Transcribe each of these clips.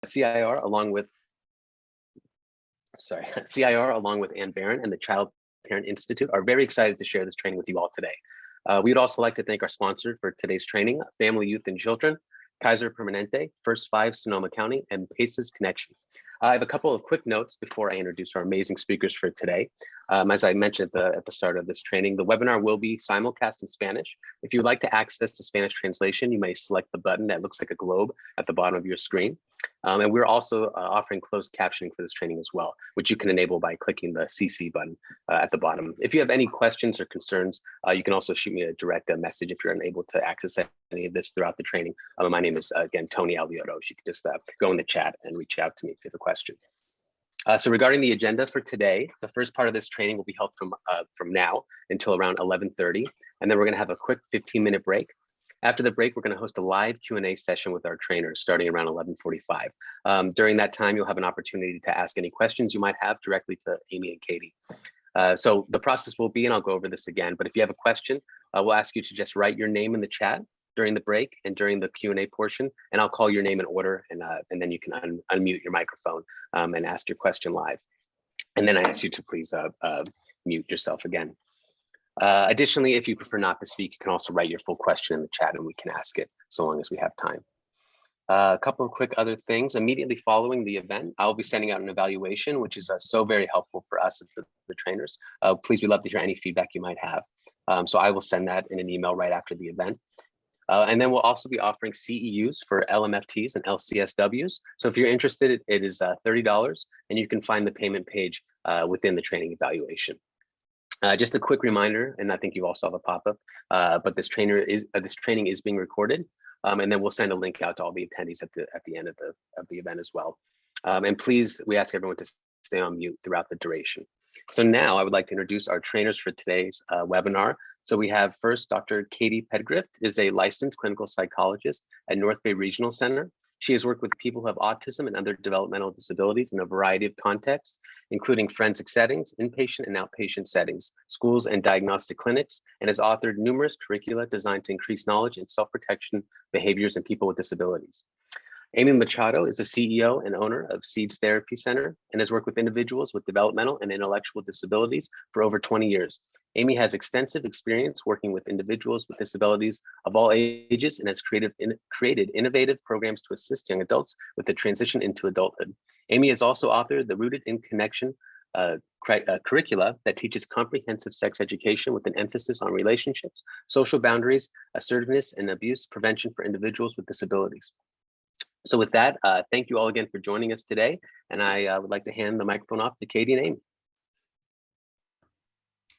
CIR along with CIR along with Ann Barron and the Child Parent Institute are very excited to share this training with you all today. We would also like to thank our sponsor for today's training, Family, Youth, and Children, Kaiser Permanente, First Five Sonoma County, and Paces Connection. I have a couple of quick notes before I introduce our amazing speakers for today. As I mentioned at the start of this training, the webinar will be simulcast in Spanish. If you would like to access the Spanish translation, you may select the button that looks like a globe at the bottom of your screen. And we're also offering closed captioning for this training as well, which you can enable by clicking the CC button at the bottom. If you have any questions or concerns, you can also shoot me a direct message if you're unable to access any of this throughout the training. My name is, again, Tony Alioto. You can just go in the chat and reach out to me if you have a question. So regarding the agenda for today, the first part of this training will be held from now until around 11:30, and then we're going to have a quick 15-minute break. After the break, we're going to host a live Q&A session with our trainers starting around 11:45. During that time, you'll have an opportunity to ask any questions you might have directly to Amy and Katie. So the process will be, and I'll go over this again, but if you have a question, we'll ask you to just write your name in the chat during the break and during the Q&A portion, and I'll call your name in order, and then you can unmute your microphone and ask your question live. And then I ask you to please mute yourself again. Additionally, if you prefer not to speak, you can also write your full question in the chat and we can ask it so long as we have time. A couple of quick other things. Immediately following the event, I'll be sending out an evaluation, which is so very helpful for us and for the trainers. Please, we'd love to hear any feedback you might have. So I will send that in an email right after the event. And then we'll also be offering CEUs for LMFTs and LCSWs. So if you're interested, it is $30, and you can find the payment page within the training evaluation. Just a quick reminder, and I think you all saw the pop-up, but this training is being recorded, and then we'll send a link out to all the attendees at the end of the event as well. And please, we ask everyone to stay on mute throughout the duration. So now I would like to introduce our trainers for today's webinar. So we have first Dr. Katie Pedgrift is a licensed clinical psychologist at North Bay Regional Center. She has worked with people who have autism and other developmental disabilities in a variety of contexts, including forensic settings, inpatient and outpatient settings, schools and diagnostic clinics, and has authored numerous curricula designed to increase knowledge and self-protection behaviors in people with disabilities. Amy Machado is the CEO and owner of Seeds Therapy Center and has worked with individuals with developmental and intellectual disabilities for over 20 years. Amy has extensive experience working with individuals with disabilities of all ages and has created innovative programs to assist young adults with the transition into adulthood. Amy has also authored the Rooted in Connection curricula that teaches comprehensive sex education with an emphasis on relationships, social boundaries, assertiveness, and abuse prevention for individuals with disabilities. So with that, thank you all again for joining us today. And I would like to hand the microphone off to Katie and Amy.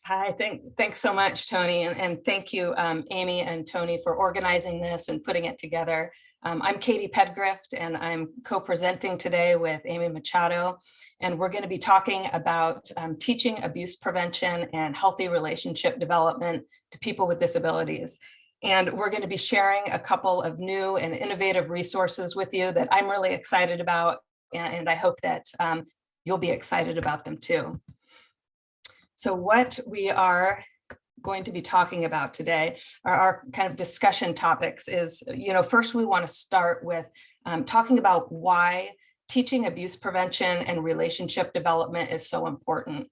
Hi, thanks so much, Tony. And thank you, Amy and Tony, for organizing this and putting it together. I'm Katie Pedgrift, and I'm co-presenting today with Amy Machado. And we're going to be talking about teaching abuse prevention and healthy relationship development to people with disabilities. And we're going to be sharing a couple of new and innovative resources with you that I'm really excited about, and I hope that you'll be excited about them too. So what we are going to be talking about today are our kind of discussion topics is, first we want to start with talking about why teaching abuse prevention and relationship development is so important.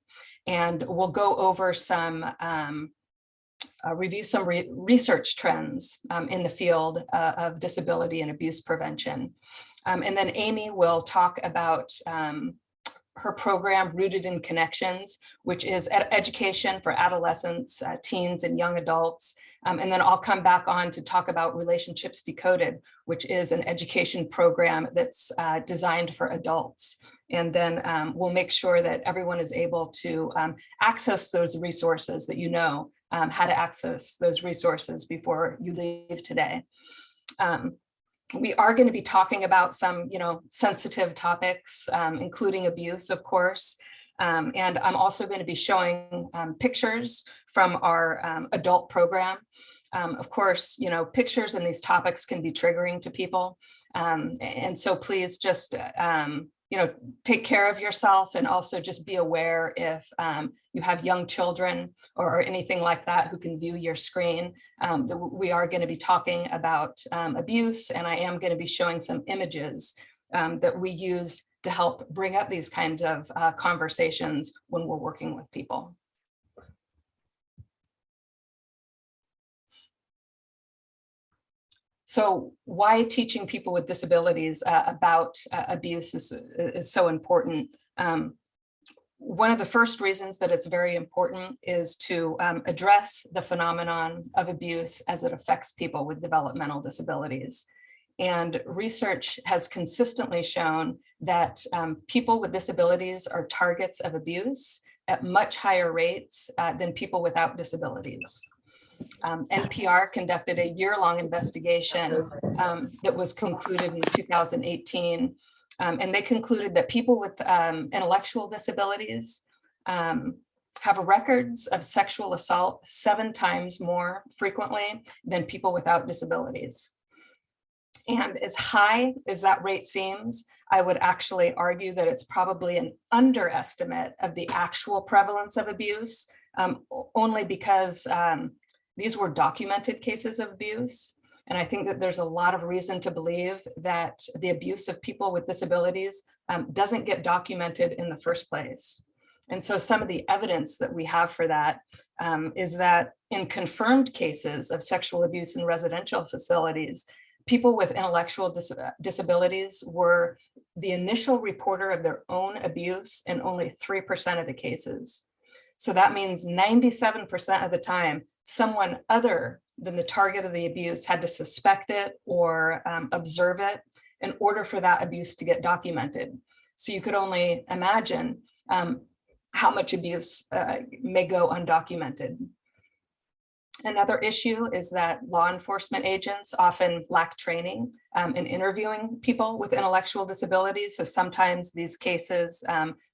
And we'll go over review some research trends in the field of disability and abuse prevention. And then Amy will talk about her program, Rooted in Connections, which is education for adolescents, teens, and young adults. And then I'll come back on to talk about Relationships Decoded, which is an education program that's designed for adults. And then we'll make sure that everyone is able to access those resources, that you know how to access those resources before you leave today. We are going to be talking about some, sensitive topics, including abuse, of course. And I'm also going to be showing pictures from our adult program. Of course, pictures and these topics can be triggering to people. And so please just, take care of yourself, and also just be aware if you have young children or anything like that who can view your screen. We are going to be talking about abuse, and I am going to be showing some images that we use to help bring up these kinds of conversations when we're working with people. So why teaching people with disabilities about abuse is so important? One of the first reasons that it's very important is to address the phenomenon of abuse as it affects people with developmental disabilities. And research has consistently shown that people with disabilities are targets of abuse at much higher rates than people without disabilities. NPR conducted a year-long investigation that was concluded in 2018. And they concluded that people with intellectual disabilities have records of sexual assault 7 times more frequently than people without disabilities. And as high as that rate seems, I would actually argue that it's probably an underestimate of the actual prevalence of abuse, only because these were documented cases of abuse. And I think that there's a lot of reason to believe that the abuse of people with disabilities doesn't get documented in the first place. And so some of the evidence that we have for that is that in confirmed cases of sexual abuse in residential facilities, people with intellectual disabilities were the initial reporter of their own abuse in only 3% of the cases. So that means 97% of the time, someone other than the target of the abuse had to suspect it or observe it in order for that abuse to get documented. So you could only imagine how much abuse may go undocumented. Another issue is that law enforcement agents often lack training in interviewing people with intellectual disabilities. So sometimes these cases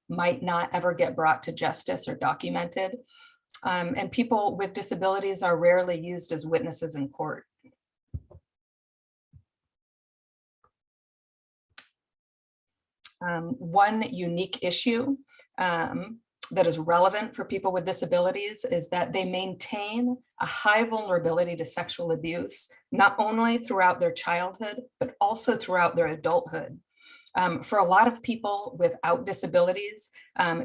might not ever get brought to justice or documented. And people with disabilities are rarely used as witnesses in court. One unique issue that is relevant for people with disabilities is that they maintain a high vulnerability to sexual abuse, not only throughout their childhood, but also throughout their adulthood. For a lot of people without disabilities,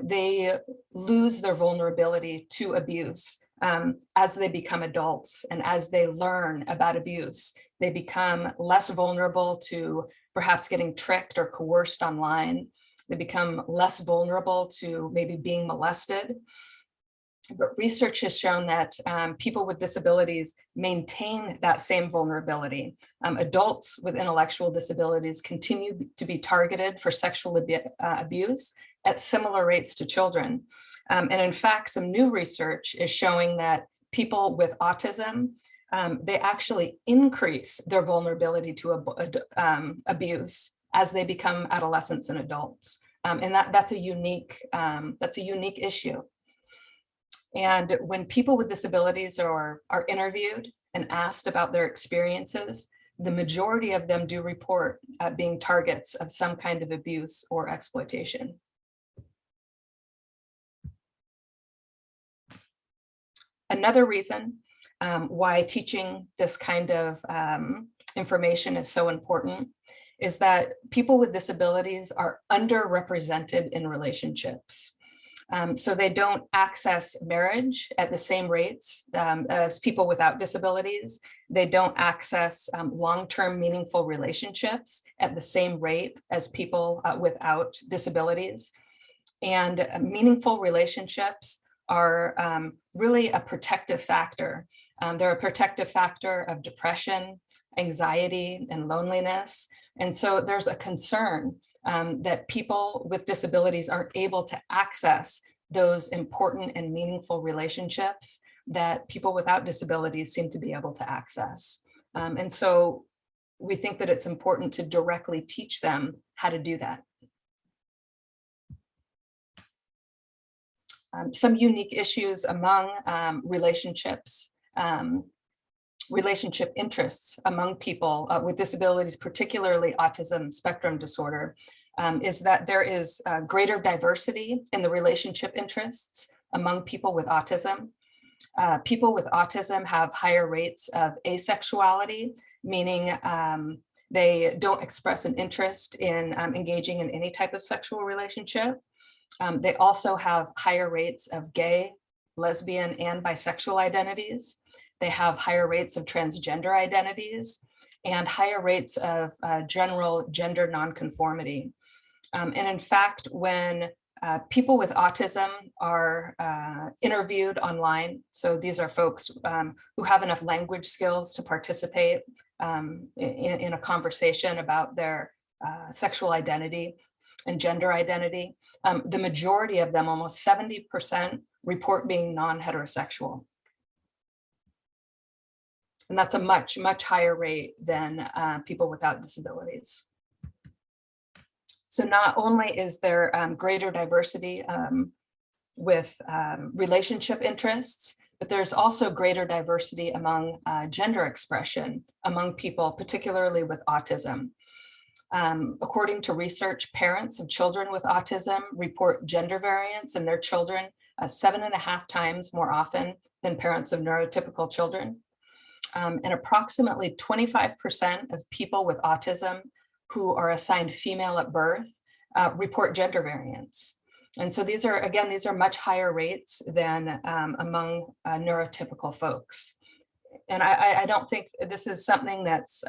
they lose their vulnerability to abuse as they become adults and as they learn about abuse. They become less vulnerable to perhaps getting tricked or coerced online. They become less vulnerable to maybe being molested. But research has shown that people with disabilities maintain that same vulnerability. Adults with intellectual disabilities continue to be targeted for sexual abuse at similar rates to children. And in fact, some new research is showing that people with autism, they actually increase their vulnerability to abuse as they become adolescents and adults. And that's a unique issue. And when people with disabilities are interviewed and asked about their experiences, the majority of them do report being targets of some kind of abuse or exploitation. Another reason why teaching this kind of information is so important is that people with disabilities are underrepresented in relationships. So they don't access marriage at the same rates as people without disabilities. They don't access long-term meaningful relationships at the same rate as people without disabilities. And meaningful relationships are really a protective factor. They're a protective factor of depression, anxiety, and loneliness. And so there's a concern that people with disabilities aren't able to access those important and meaningful relationships that people without disabilities seem to be able to access. And so we think that it's important to directly teach them how to do that. Some unique issues among relationships, relationship interests among people with disabilities, particularly autism spectrum disorder, is that there is greater diversity in the relationship interests among people with autism. People with autism have higher rates of asexuality, meaning They don't express an interest in engaging in any type of sexual relationship. They also have higher rates of gay, lesbian, and bisexual identities. They have higher rates of transgender identities and higher rates of general gender nonconformity. And in fact, when people with autism are interviewed online, so these are folks who have enough language skills to participate in a conversation about their sexual identity and gender identity, the majority of them, almost 70%, report being non-heterosexual. And that's a much, much higher rate than people without disabilities. So not only is there greater diversity with relationship interests, but there's also greater diversity among gender expression among people, particularly with autism. According to research, parents of children with autism report gender variance in their children 7.5 times more often than parents of neurotypical children. And approximately 25% of people with autism who are assigned female at birth report gender variance. And so these are, again, these are much higher rates than among neurotypical folks. And I don't think this is something that's,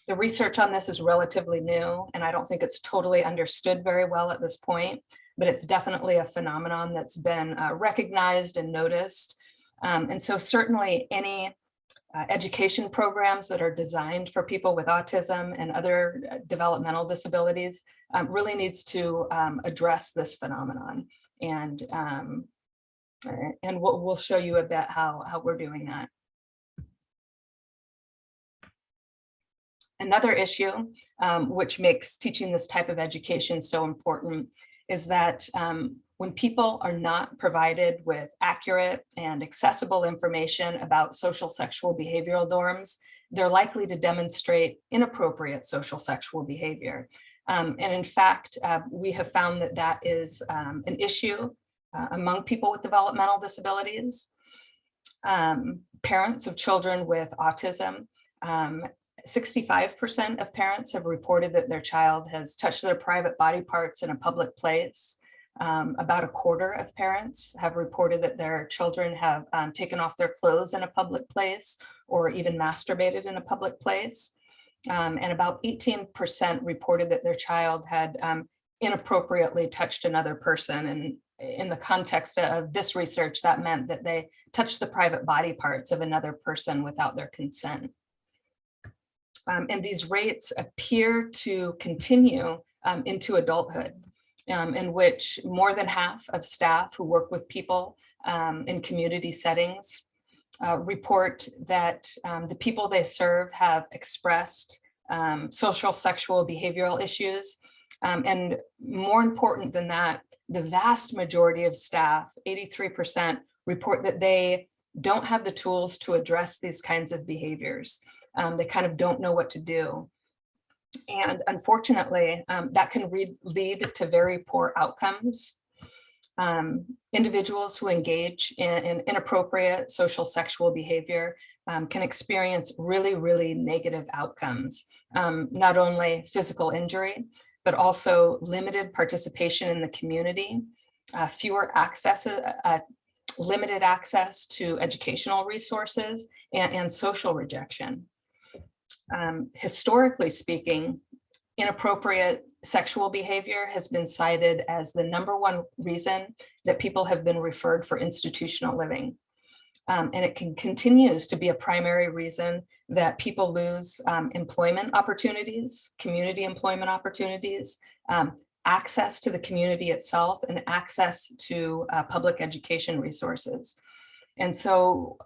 the research on this is relatively new, and I don't think it's totally understood very well at this point, but it's definitely a phenomenon that's been recognized and noticed. And so certainly any education programs that are designed for people with autism and other developmental disabilities really needs to address this phenomenon. And we'll show you a bit how we're doing that. Another issue which makes teaching this type of education so important is that when people are not provided with accurate and accessible information about social sexual behavioral norms, they're likely to demonstrate inappropriate social sexual behavior. And in fact, we have found that that is an issue among people with developmental disabilities. Parents of children with autism, 65% of parents have reported that their child has touched their private body parts in a public place. About a quarter of parents have reported that their children have taken off their clothes in a public place or even masturbated in a public place. And about 18% reported that their child had inappropriately touched another person. And in the context of this research, that meant that they touched the private body parts of another person without their consent. And these rates appear to continue into adulthood, in which more than half of staff who work with people in community settings report that the people they serve have expressed social, sexual, behavioral issues. And more important than that, the vast majority of staff, 83%, report that they don't have the tools to address these kinds of behaviors. They kind of don't know what to do. And unfortunately, that can lead to very poor outcomes. Individuals who engage in inappropriate social sexual behavior can experience really, really negative outcomes, not only physical injury, but also limited participation in the community, limited access to educational resources, and social rejection. Historically speaking, inappropriate sexual behavior has been cited as the #1 reason that people have been referred for institutional living. And it continues to be a primary reason that people lose employment opportunities, community employment opportunities, access to the community itself, and access to public education resources. And so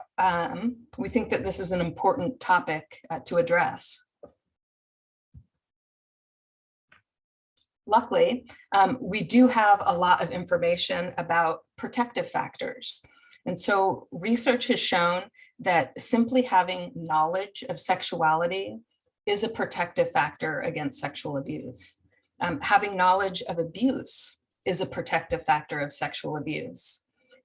we think that this is an important topic to address. Luckily, we do have a lot of information about protective factors. And so research has shown that simply having knowledge of sexuality is a protective factor against sexual abuse. Having knowledge of abuse is a protective factor of sexual abuse.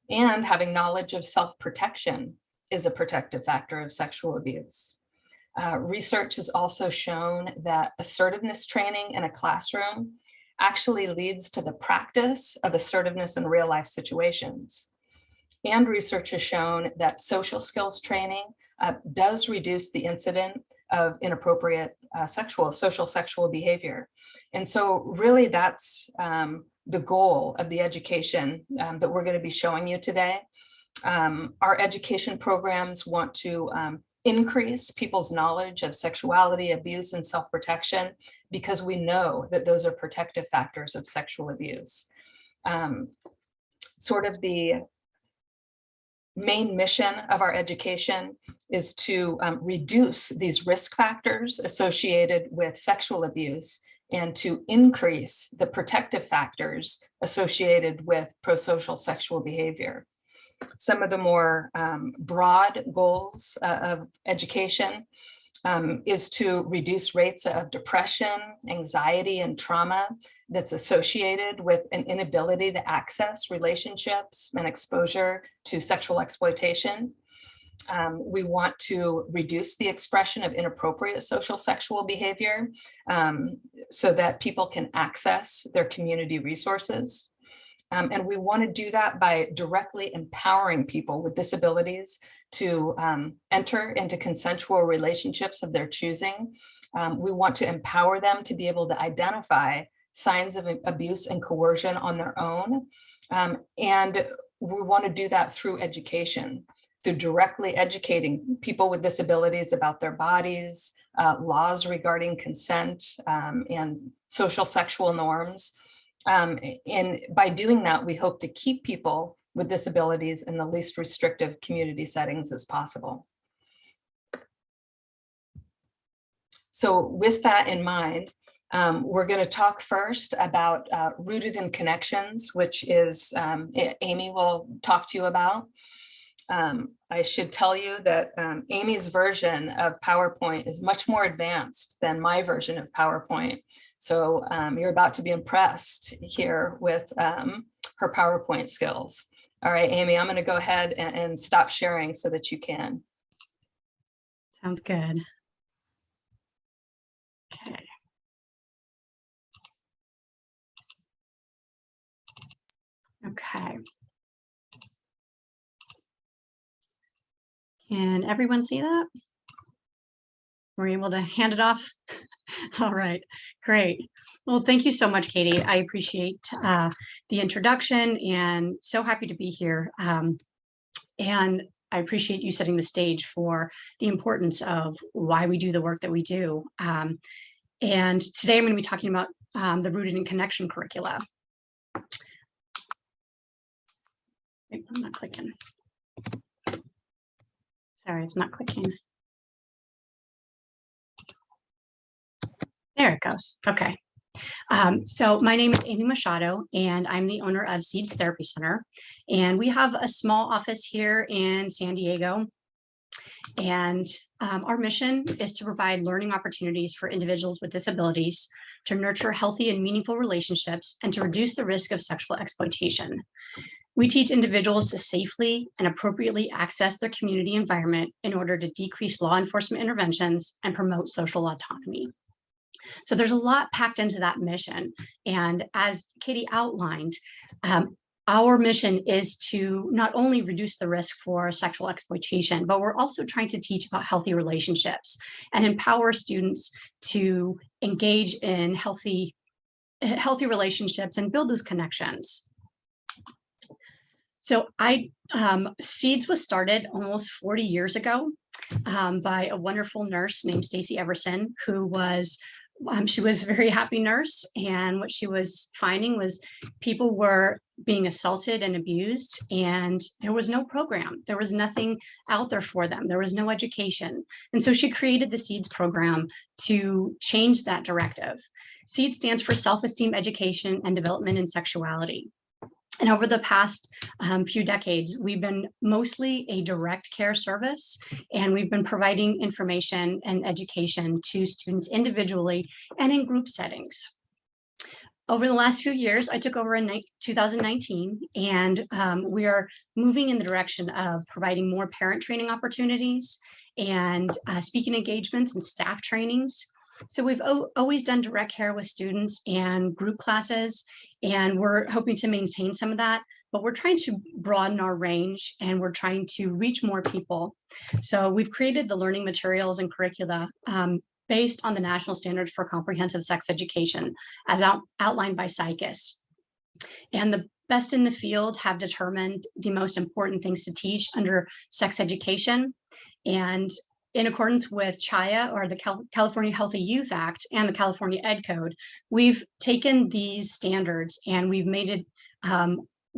And having knowledge of self-protection is a protective factor of sexual abuse. Research has also shown that assertiveness training in a classroom actually leads to the practice of assertiveness in real life situations. And research has shown that social skills training does reduce the incident of inappropriate social sexual behavior. And so really that's the goal of the education that we're going to be showing you today. Our education programs want to increase people's knowledge of sexuality, abuse, and self-protection, because we know that those are protective factors of sexual abuse. Sort of the main mission of our education is to reduce these risk factors associated with sexual abuse and to increase the protective factors associated with prosocial sexual behavior. Some of the more broad goals of education is to reduce rates of depression, anxiety, and trauma that's associated with an inability to access relationships and exposure to sexual exploitation. We want to reduce the expression of inappropriate social sexual behavior so that people can access their community resources. And we want to do that by directly empowering people with disabilities to enter into consensual relationships of their choosing. We want to empower them to be able to identify signs of abuse and coercion on their own. And we want to do that through education, through directly educating people with disabilities about their bodies, laws regarding consent, and social sexual norms. And by doing that, we hope to keep people with disabilities in the least restrictive community settings as possible. So with that in mind, we're going to talk first about Rooted in Connections, which is Amy will talk to you about. I should tell you that Amy's version of PowerPoint is much more advanced than my version of PowerPoint. So you're about to be impressed here with her PowerPoint skills. All right, Amy, I'm going to go ahead and stop sharing so that you can. Sounds good. Okay. Okay. Can everyone see that? We're able to hand it off. All right, great. Well, thank you so much, Katie. I appreciate the introduction and so happy to be here. And I appreciate you setting the stage for the importance of why we do the work that we do. And today I'm going to be talking about the Rooted in Connection curricula. I'm not clicking. Sorry, it's not clicking. There it goes. Okay. So my name is Amy Machado, and I'm the owner of Seeds Therapy Center. And we have a small office here in San Diego. And our mission is to provide learning opportunities for individuals with disabilities, to nurture healthy and meaningful relationships, and to reduce the risk of sexual exploitation. We teach individuals to safely and appropriately access their community environment in order to decrease law enforcement interventions and promote social autonomy. So there's a lot packed into that mission. And as Katie outlined, our mission is to not only reduce the risk for sexual exploitation, but we're also trying to teach about healthy relationships and empower students to engage in healthy relationships and build those connections. So Seeds was started almost 40 years ago by a wonderful nurse named Stacey Everson, who was she was a very happy nurse, and what she was finding was people were being assaulted and abused, and there was no program. There was nothing out there for them. There was no education. And so she created the Seeds program to change that directive. Seeds stands for Self-Esteem, Education, and Development in Sexuality. And over the past few decades, we've been mostly a direct care service, and we've been providing information and education to students individually and in group settings. Over the last few years, I took over in 2019, and we are moving in the direction of providing more parent training opportunities and speaking engagements and staff trainings. So we've always done direct care with students and group classes, and we're hoping to maintain some of that, but we're trying to broaden our range and we're trying to reach more people. So we've created the learning materials and curricula based on the National Standards for Comprehensive Sex Education as outlined by SICUS. And the best in the field have determined the most important things to teach under sex education. And in accordance with CHIA, or the California Healthy Youth Act, and the California Ed Code, we've taken these standards and we've made it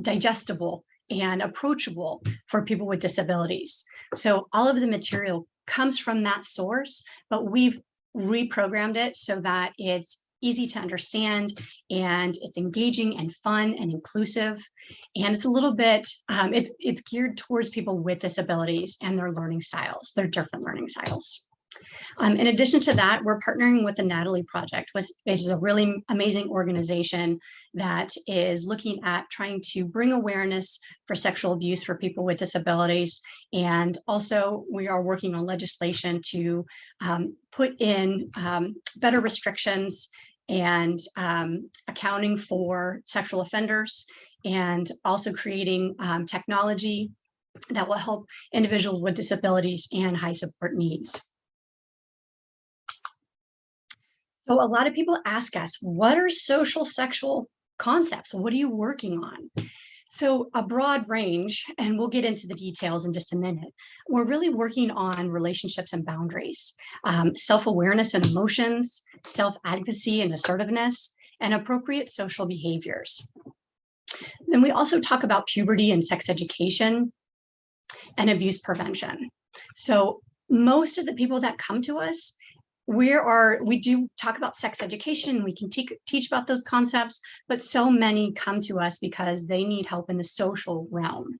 digestible and approachable for people with disabilities. So all of the material comes from that source, but we've reprogrammed it so that it's easy to understand and it's engaging and fun and inclusive. And it's a little bit, it's geared towards people with disabilities and their learning styles, their different learning styles. In addition to that, we're partnering with the Natalie Project, which is a really amazing organization that is looking at trying to bring awareness for sexual abuse for people with disabilities. And also we are working on legislation to put in better restrictions and accounting for sexual offenders, and also creating technology that will help individuals with disabilities and high support needs. So a lot of people ask us, what are social sexual concepts? What are you working on? So a broad range, and we'll get into the details in just a minute. We're really working on relationships and boundaries, self-awareness and emotions, self-advocacy and assertiveness, and appropriate social behaviors. Then we also talk about puberty and sex education and abuse prevention. So most of the people that come to us, we do talk about sex education, we can teach about those concepts, but so many come to us because they need help in the social realm.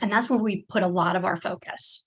And that's where we put a lot of our focus.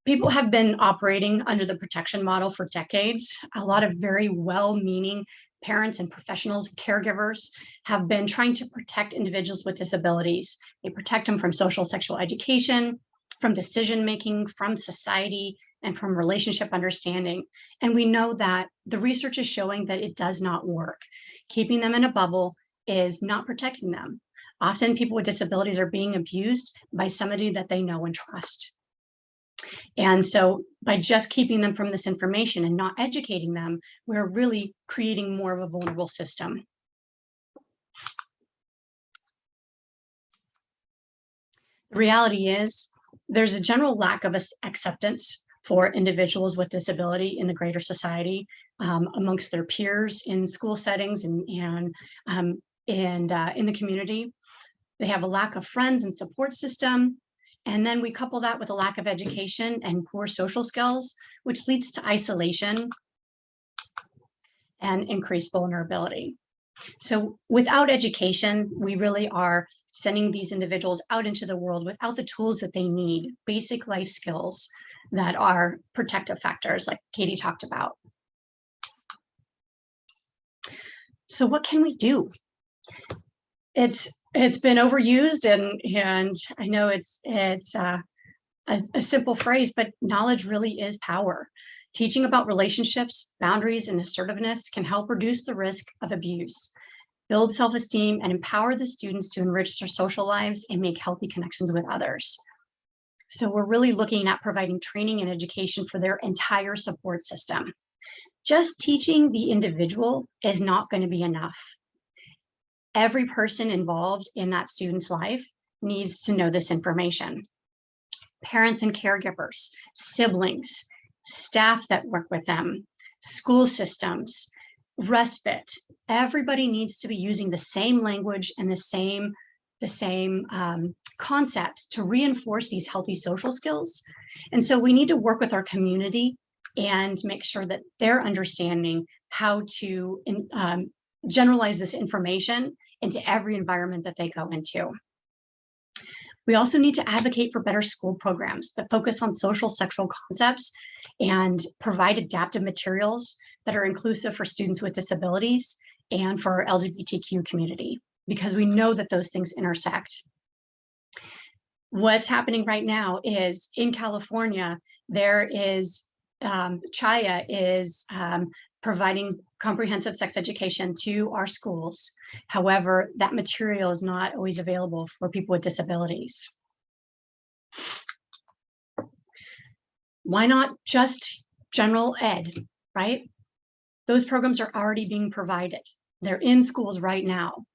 People have been operating under the protection model for decades. A lot of very well-meaning parents and professionals, caregivers have been trying to protect individuals with disabilities. They protect them from social sexual education, from decision-making, from society, and from relationship understanding. And we know that the research is showing that it does not work. Keeping them in a bubble is not protecting them. Often people with disabilities are being abused by somebody that they know and trust. And so by just keeping them from this information and not educating them, we're really creating more of a vulnerable system. The reality is there's a general lack of acceptance for individuals with disability in the greater society, amongst their peers in school settings and in the community. They have a lack of friends and support system. And then we couple that with a lack of education and poor social skills, which leads to isolation and increased vulnerability. So without education, we really are sending these individuals out into the world without the tools that they need, basic life skills that are protective factors like Katie talked about. So what can we do? It's been overused, and I know it's a simple phrase, but knowledge really is power. Teaching about relationships, boundaries, and assertiveness can help reduce the risk of abuse, build self-esteem, and empower the students to enrich their social lives and make healthy connections with others. So we're really looking at providing training and education for their entire support system. Just teaching the individual is not going to be enough. Every person involved in that student's life needs to know this information. Parents and caregivers, siblings, staff that work with them, school systems, respite, everybody needs to be using the same language and the same concepts to reinforce these healthy social skills. And so we need to work with our community and make sure that they're understanding how to generalize this information into every environment that they go into. We also need to advocate for better school programs that focus on social sexual concepts and provide adaptive materials that are inclusive for students with disabilities and for our LGBTQ community, because we know that those things intersect. What's happening right now is in California, there is Chaya is providing comprehensive sex education to our schools. However, that material is not always available for people with disabilities. Why not just general ed, right? Those programs are already being provided. They're in schools right now.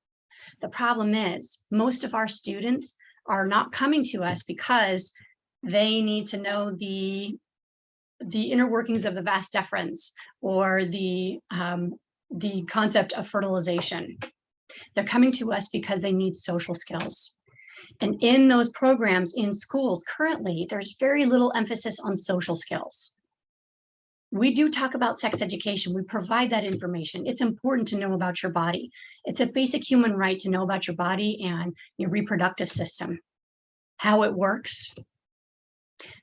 The problem is most of our students are not coming to us because they need to know the inner workings of the vas deferens or the concept of fertilization. They're coming to us because they need social skills. And in those programs in schools currently, there's very little emphasis on social skills. We do talk about sex education. We provide that information. It's important to know about your body. It's a basic human right to know about your body and your reproductive system, how it works.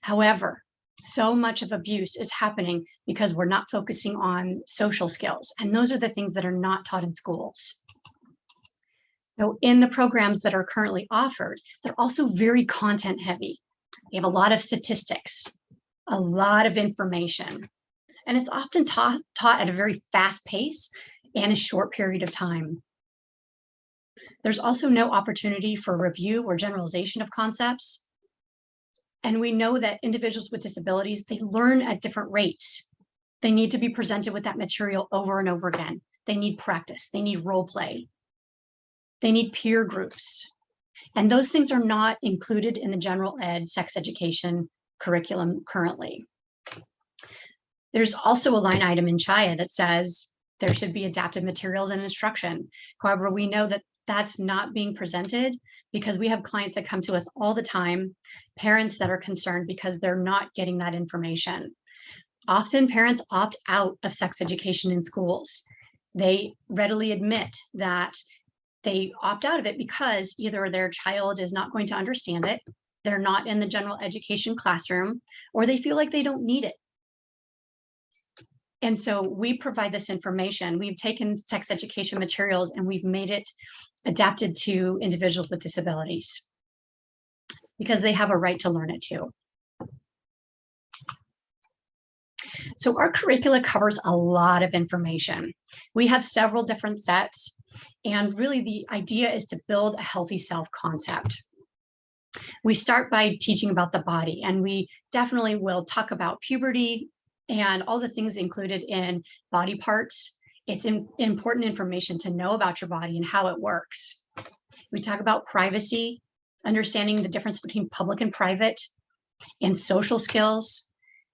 However, so much of abuse is happening because we're not focusing on social skills. And those are the things that are not taught in schools. So in the programs that are currently offered, they're also very content heavy. They have a lot of statistics, a lot of information. And it's often taught at a very fast pace and a short period of time. There's also no opportunity for review or generalization of concepts. And we know that individuals with disabilities, they learn at different rates. They need to be presented with that material over and over again. They need practice, they need role play. They need peer groups. And those things are not included in the general ed sex education curriculum currently. There's also a line item in Chaya that says there should be adapted materials and instruction. However, we know that that's not being presented because we have clients that come to us all the time, parents that are concerned because they're not getting that information. Often parents opt out of sex education in schools. They readily admit that they opt out of it because either their child is not going to understand it, they're not in the general education classroom, or they feel like they don't need it. And so we provide this information. We've taken sex education materials and we've made it adapted to individuals with disabilities because they have a right to learn it too. So our curricula covers a lot of information. We have several different sets, and really the idea is to build a healthy self-concept. We start by teaching about the body, and we definitely will talk about puberty and all the things included in body parts. It's important information to know about your body and how it works. We talk about privacy, understanding the difference between public and private, and social skills,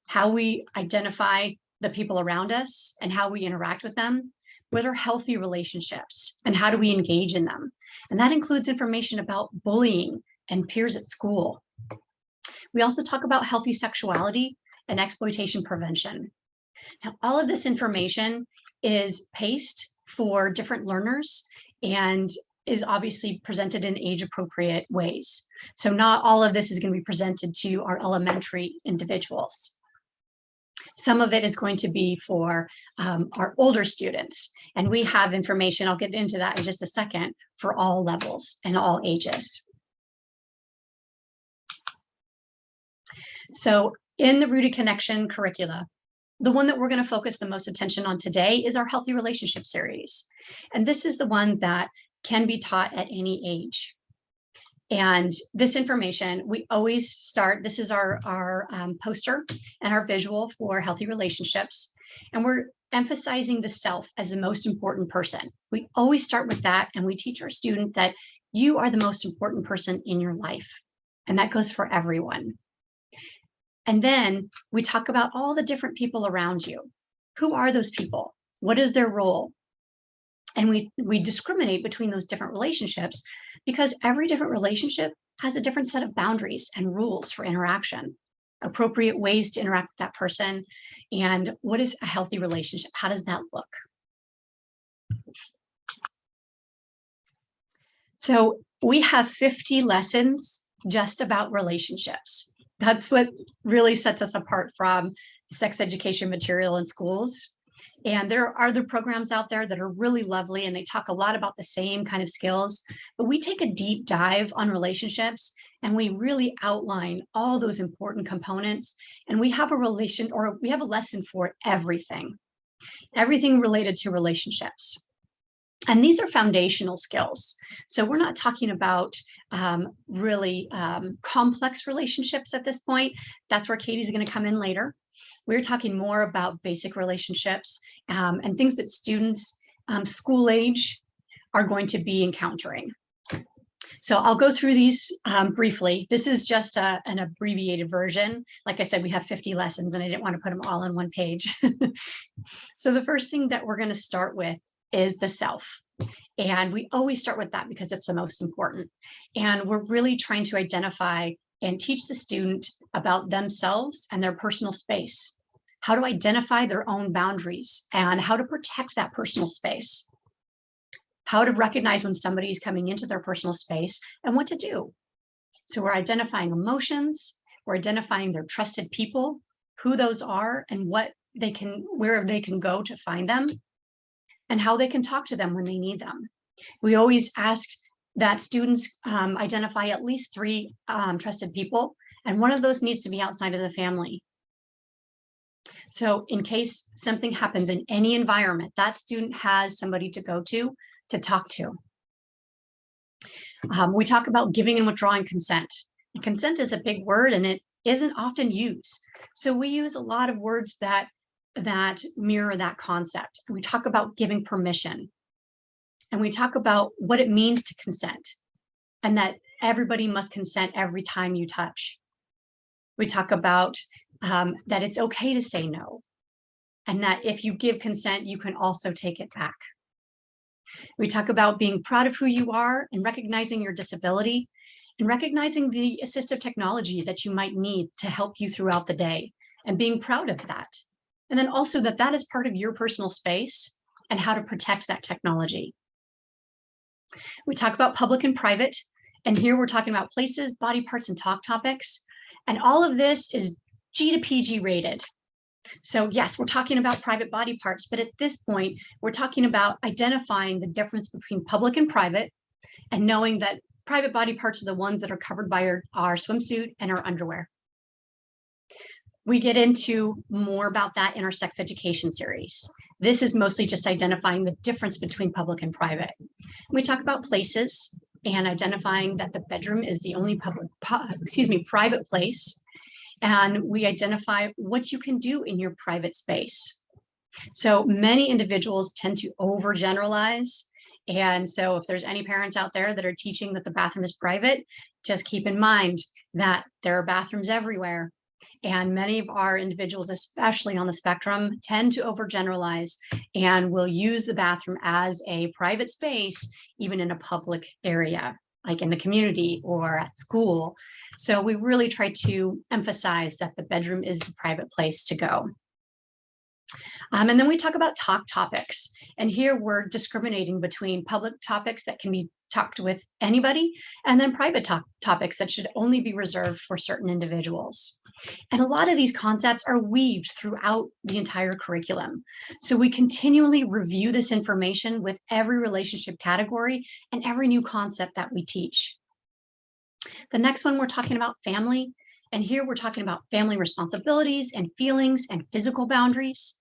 how we identify the people around us and how we interact with them, what are healthy relationships and how do we engage in them. And that includes information about bullying and peers at school. We also talk about healthy sexuality and exploitation prevention. Now, all of this information is paced for different learners and is obviously presented in age-appropriate ways. So not all of this is going to be presented to our elementary individuals. Some of it is going to be for our older students, and we have information, I'll get into that in just a second, for all levels and all ages. So in the Rooted Connection curricula, the one that we're going to focus the most attention on today is our Healthy Relationship series. And this is the one that can be taught at any age. And this information, we always start, this is our poster and our visual for healthy relationships. And we're emphasizing the self as the most important person. We always start with that, and we teach our student that you are the most important person in your life. And that goes for everyone. And then we talk about all the different people around you. Who are those people? What is their role? And we discriminate between those different relationships because every different relationship has a different set of boundaries and rules for interaction, appropriate ways to interact with that person, and what is a healthy relationship? How does that look? So we have 50 lessons just about relationships. That's what really sets us apart from the sex education material in schools. And there are other programs out there that are really lovely and they talk a lot about the same kind of skills, but we take a deep dive on relationships and we really outline all those important components. And we have we have a lesson for everything related to relationships. And these are foundational skills. So we're not talking about really complex relationships at this point. That's where Katie's going to come in later. We're talking more about basic relationships and things that students school age are going to be encountering. So I'll go through these briefly. This is just an abbreviated version. Like I said, we have 50 lessons and I didn't want to put them all on one page. So the first thing that we're going to start with is the self. And we always start with that because it's the most important. And we're really trying to identify and teach the student about themselves and their personal space, how to identify their own boundaries and how to protect that personal space, how to recognize when somebody is coming into their personal space and what to do. So we're identifying emotions, we're identifying their trusted people, who those are and where they can go to find them, and how they can talk to them when they need them. We always ask that students identify at least 3 trusted people, and one of those needs to be outside of the family. So in case something happens in any environment, that student has somebody to go to talk to. We talk about giving and withdrawing consent. And consent is a big word and it isn't often used. So we use a lot of words that mirror that concept. We talk about giving permission. And we talk about what it means to consent and that everybody must consent every time you touch. We talk about that it's okay to say no. And that if you give consent, you can also take it back. We talk about being proud of who you are and recognizing your disability and recognizing the assistive technology that you might need to help you throughout the day and being proud of that. And then also that is part of your personal space and how to protect that technology. We talk about public and private, and here we're talking about places, body parts, and talk topics. And all of this is G to PG rated. So yes, we're talking about private body parts, but at this point, we're talking about identifying the difference between public and private and knowing that private body parts are the ones that are covered by our swimsuit and our underwear. We get into more about that in our sex education series. This is mostly just identifying the difference between public and private. We talk about places and identifying that the bedroom is the only private place. And we identify what you can do in your private space. So many individuals tend to overgeneralize. And so if there's any parents out there that are teaching that the bathroom is private, just keep in mind that there are bathrooms everywhere. And many of our individuals, especially on the spectrum, tend to overgeneralize and will use the bathroom as a private space, even in a public area, like in the community or at school. So we really try to emphasize that the bedroom is the private place to go. And then we talk about talk topics. And here we're discriminating between public topics that can be talked with anybody, and then private topics that should only be reserved for certain individuals. And a lot of these concepts are weaved throughout the entire curriculum. So we continually review this information with every relationship category and every new concept that we teach. The next one, we're talking about family. And here we're talking about family responsibilities and feelings and physical boundaries.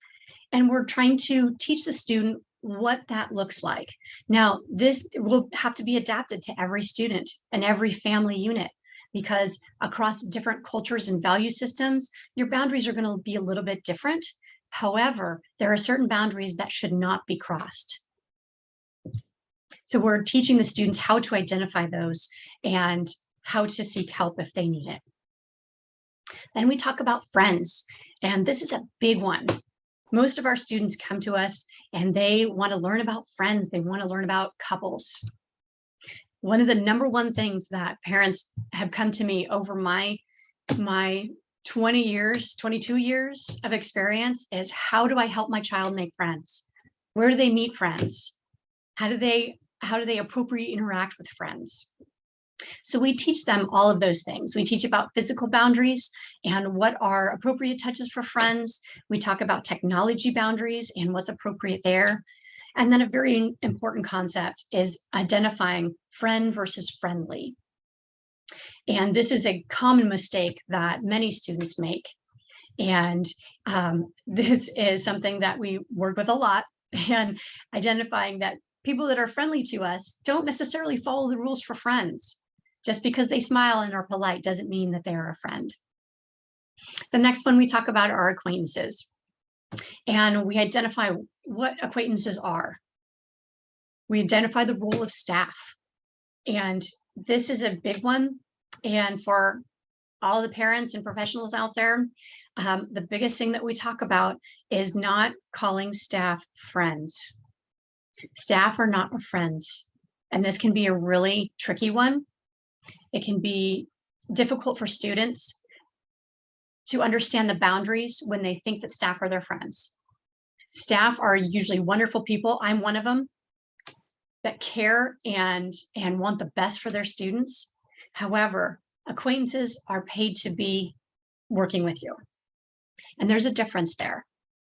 And we're trying to teach the student what that looks like. Now, this will have to be adapted to every student and every family unit, because across different cultures and value systems, your boundaries are going to be a little bit different. However, there are certain boundaries that should not be crossed. So we're teaching the students how to identify those and how to seek help if they need it. Then we talk about friends, and this is a big one. Most of our students come to us and they want to learn about friends. They want to learn about couples. One of the number one things that parents have come to me over my 22 years of experience is, how do I help my child make friends? Where do they meet friends? How do they appropriately interact with friends? So we teach them all of those things. We teach about physical boundaries and what are appropriate touches for friends. We talk about technology boundaries and what's appropriate there. And then a very important concept is identifying friend versus friendly. And this is a common mistake that many students make. And this is something that we work with a lot, and identifying that people that are friendly to us don't necessarily follow the rules for friends. Just because they smile and are polite doesn't mean that they are a friend. The next one we talk about are acquaintances. And we identify what acquaintances are. We identify the role of staff. And this is a big one. And for all the parents and professionals out there, the biggest thing that we talk about is not calling staff friends. Staff are not our friends. And this can be a really tricky one. It can be difficult for students to understand the boundaries when they think that staff are their friends. Staff are usually wonderful people. I'm one of them that care and want the best for their students. However, acquaintances are paid to be working with you. And there's a difference there.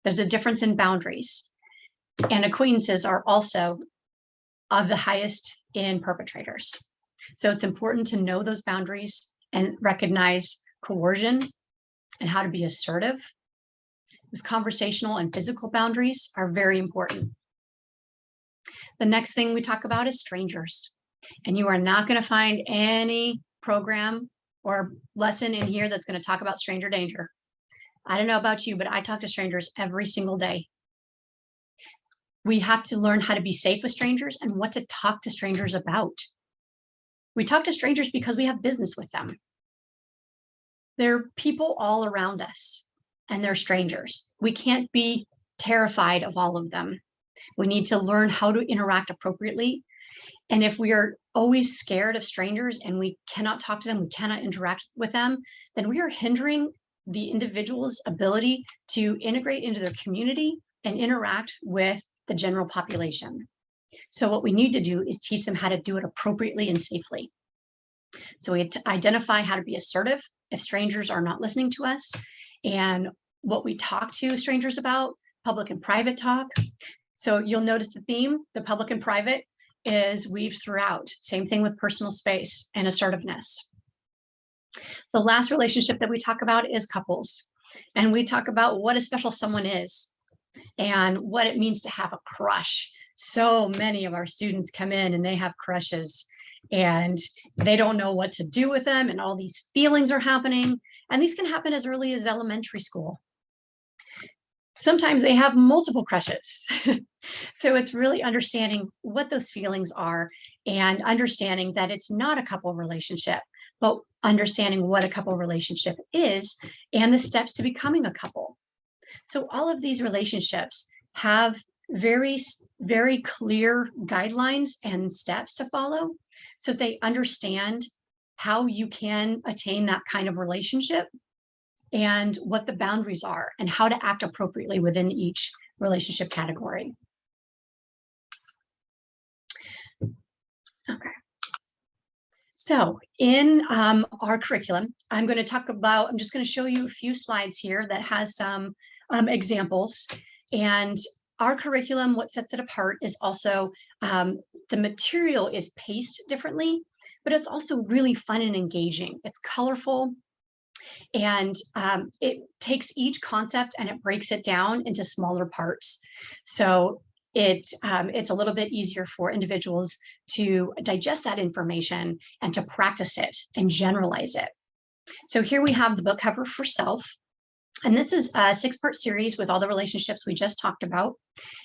There's a difference in boundaries. And acquaintances are also of the highest in perpetrators. So it's important to know those boundaries and recognize coercion and how to be assertive. Those conversational and physical boundaries are very important. The next thing we talk about is strangers. And you are not going to find any program or lesson in here that's going to talk about stranger danger. I don't know about you, but I talk to strangers every single day. We have to learn how to be safe with strangers and what to talk to strangers about. We talk to strangers because we have business with them. They're people all around us, and they're strangers. We can't be terrified of all of them. We need to learn how to interact appropriately. And if we are always scared of strangers and we cannot talk to them, we cannot interact with them, then we are hindering the individual's ability to integrate into their community and interact with the general population. So what we need to do is teach them how to do it appropriately and safely. So we identify how to be assertive if strangers are not listening to us, and what we talk to strangers about, public and private talk. So you'll notice the theme, the public and private, is weaved throughout. Same thing with personal space and assertiveness. The last relationship that we talk about is couples. And we talk about what a special someone is and what it means to have a crush. So many of our students come in and they have crushes and they don't know what to do with them, and all these feelings are happening. And these can happen as early as elementary school. Sometimes they have multiple crushes. So it's really understanding what those feelings are and understanding that it's not a couple relationship, but understanding what a couple relationship is and the steps to becoming a couple. So all of these relationships have very, very clear guidelines and steps to follow so they understand how you can attain that kind of relationship and what the boundaries are and how to act appropriately within each relationship category. Okay. So in our curriculum, I'm going to talk about, I'm just going to show you a few slides here that has some examples. And our curriculum, what sets it apart is also the material is paced differently, but it's also really fun and engaging. It's colorful. And it takes each concept and it breaks it down into smaller parts. So it's a little bit easier for individuals to digest that information and to practice it and generalize it. So here we have the book cover for self. And this is a 6-part series with all the relationships we just talked about.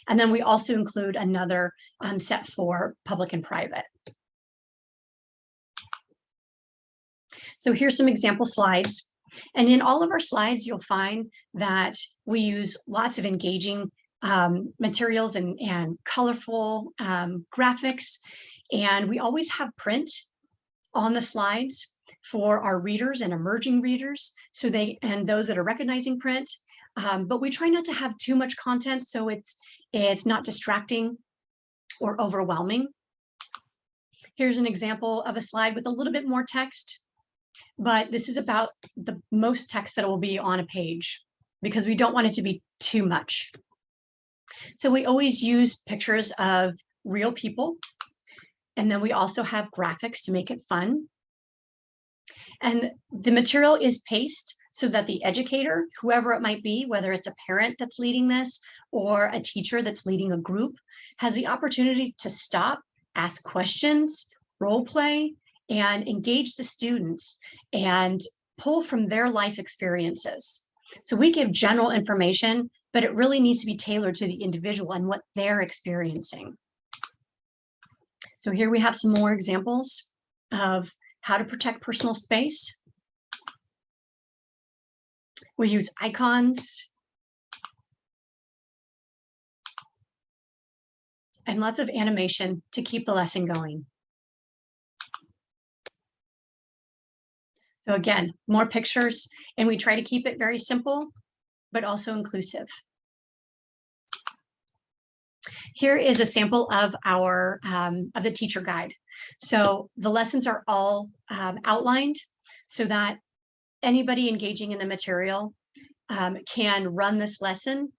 And then we also include another set for public and private. So here's some example slides. And in all of our slides, you'll find that we use lots of engaging materials and colorful graphics. And we always have print on the slides for our readers and emerging readers, so and those that are recognizing print. But we try not to have too much content so it's not distracting or overwhelming. Here's an example of a slide with a little bit more text, but this is about the most text that will be on a page because we don't want it to be too much. So we always use pictures of real people, and then we also have graphics to make it fun. And the material is paced so that the educator, whoever it might be, whether it's a parent that's leading this or a teacher that's leading a group, has the opportunity to stop, ask questions, role play, and engage the students and pull from their life experiences. So we give general information, but it really needs to be tailored to the individual and what they're experiencing. So here we have some more examples of how to protect personal space. We use icons and lots of animation to keep the lesson going. So again, more pictures, and we try to keep it very simple, but also inclusive. Here is a sample of our of the teacher guide. So the lessons are all outlined so that anybody engaging in the material can run this lesson,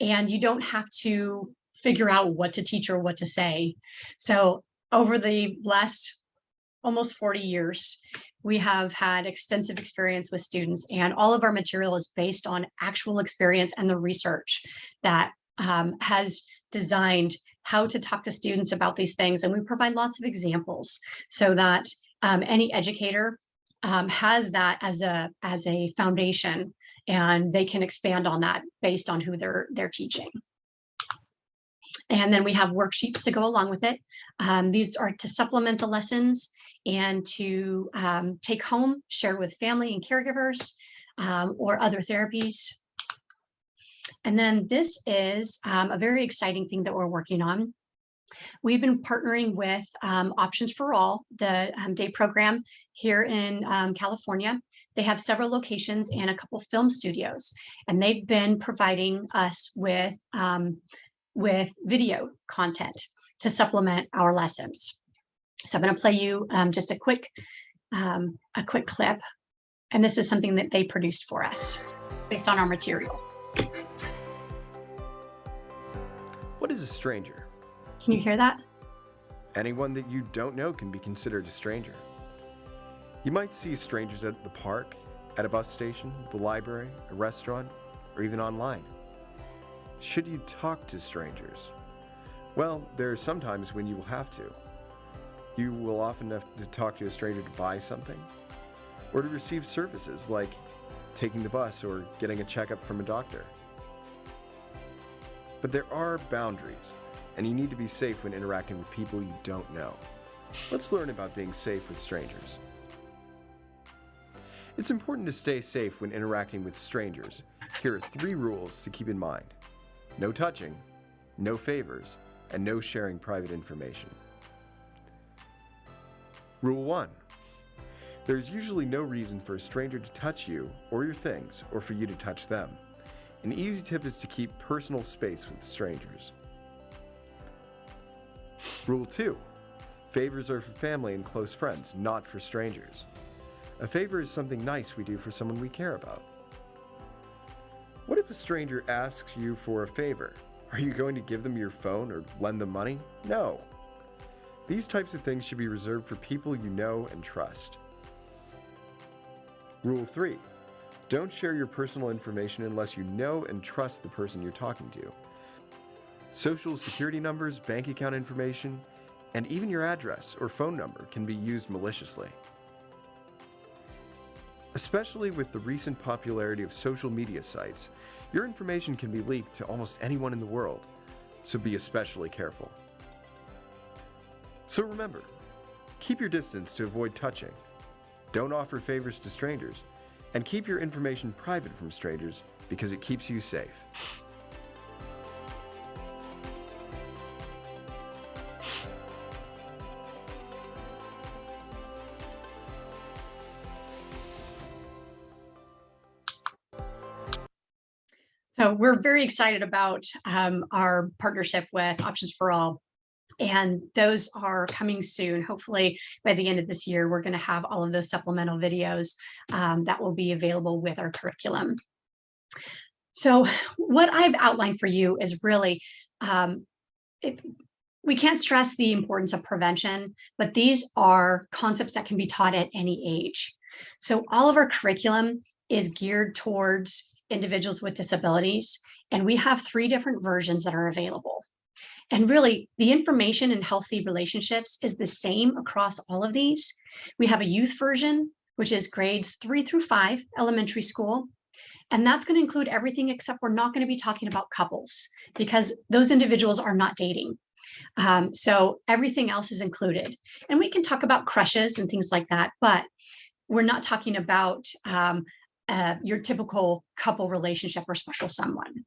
and you don't have to figure out what to teach or what to say. So over the last almost 40 years, we have had extensive experience with students, and all of our material is based on actual experience and the research that has designed how to talk to students about these things. And we provide lots of examples so that any educator has that as a foundation, and they can expand on that based on who they're teaching. And then we have worksheets to go along with it. These are to supplement the lessons and to take home, share with family and caregivers or other therapies. And then this is a very exciting thing that we're working on. We've been partnering with Options for All, the day program here in California. They have several locations and a couple film studios, and they've been providing us with video content to supplement our lessons. So I'm going to play you just a quick clip, and this is something that they produced for us based on our material. What is a stranger? Can you hear that? Anyone that you don't know can be considered a stranger. You might see strangers at the park, at a bus station, the library, a restaurant, or even online. Should you talk to strangers? Well, there are some times when you will have to. You will often have to talk to a stranger to buy something, or to receive services like taking the bus or getting a checkup from a doctor. But there are boundaries, and you need to be safe when interacting with people you don't know. Let's learn about being safe with strangers. It's important to stay safe when interacting with strangers. Here are 3 rules to keep in mind. No touching, no favors, and no sharing private information. Rule 1. There's usually no reason for a stranger to touch you or your things, or for you to touch them. An easy tip is to keep personal space with strangers. Rule 2. Favors are for family and close friends, not for strangers. A favor is something nice we do for someone we care about. What if a stranger asks you for a favor? Are you going to give them your phone or lend them money? No. These types of things should be reserved for people you know and trust. Rule 3. Don't share your personal information unless you know and trust the person you're talking to. Social security numbers, bank account information, and even your address or phone number can be used maliciously. Especially with the recent popularity of social media sites, your information can be leaked to almost anyone in the world, so be especially careful. So remember, keep your distance to avoid touching. Don't offer favors to strangers, and keep your information private from strangers because it keeps you safe. So we're very excited about our partnership with Options for All. And those are coming soon. Hopefully by the end of this year, we're going to have all of those supplemental videos that will be available with our curriculum. So what I've outlined for you is really, we can't stress the importance of prevention, but these are concepts that can be taught at any age. So all of our curriculum is geared towards individuals with disabilities, and we have 3 different versions that are available. And really, the information in healthy relationships is the same across all of these. We have a youth version, which is grades 3 through 5, elementary school. And that's going to include everything except we're not going to be talking about couples because those individuals are not dating. So everything else is included. And we can talk about crushes and things like that, but we're not talking about your typical couple relationship or special someone.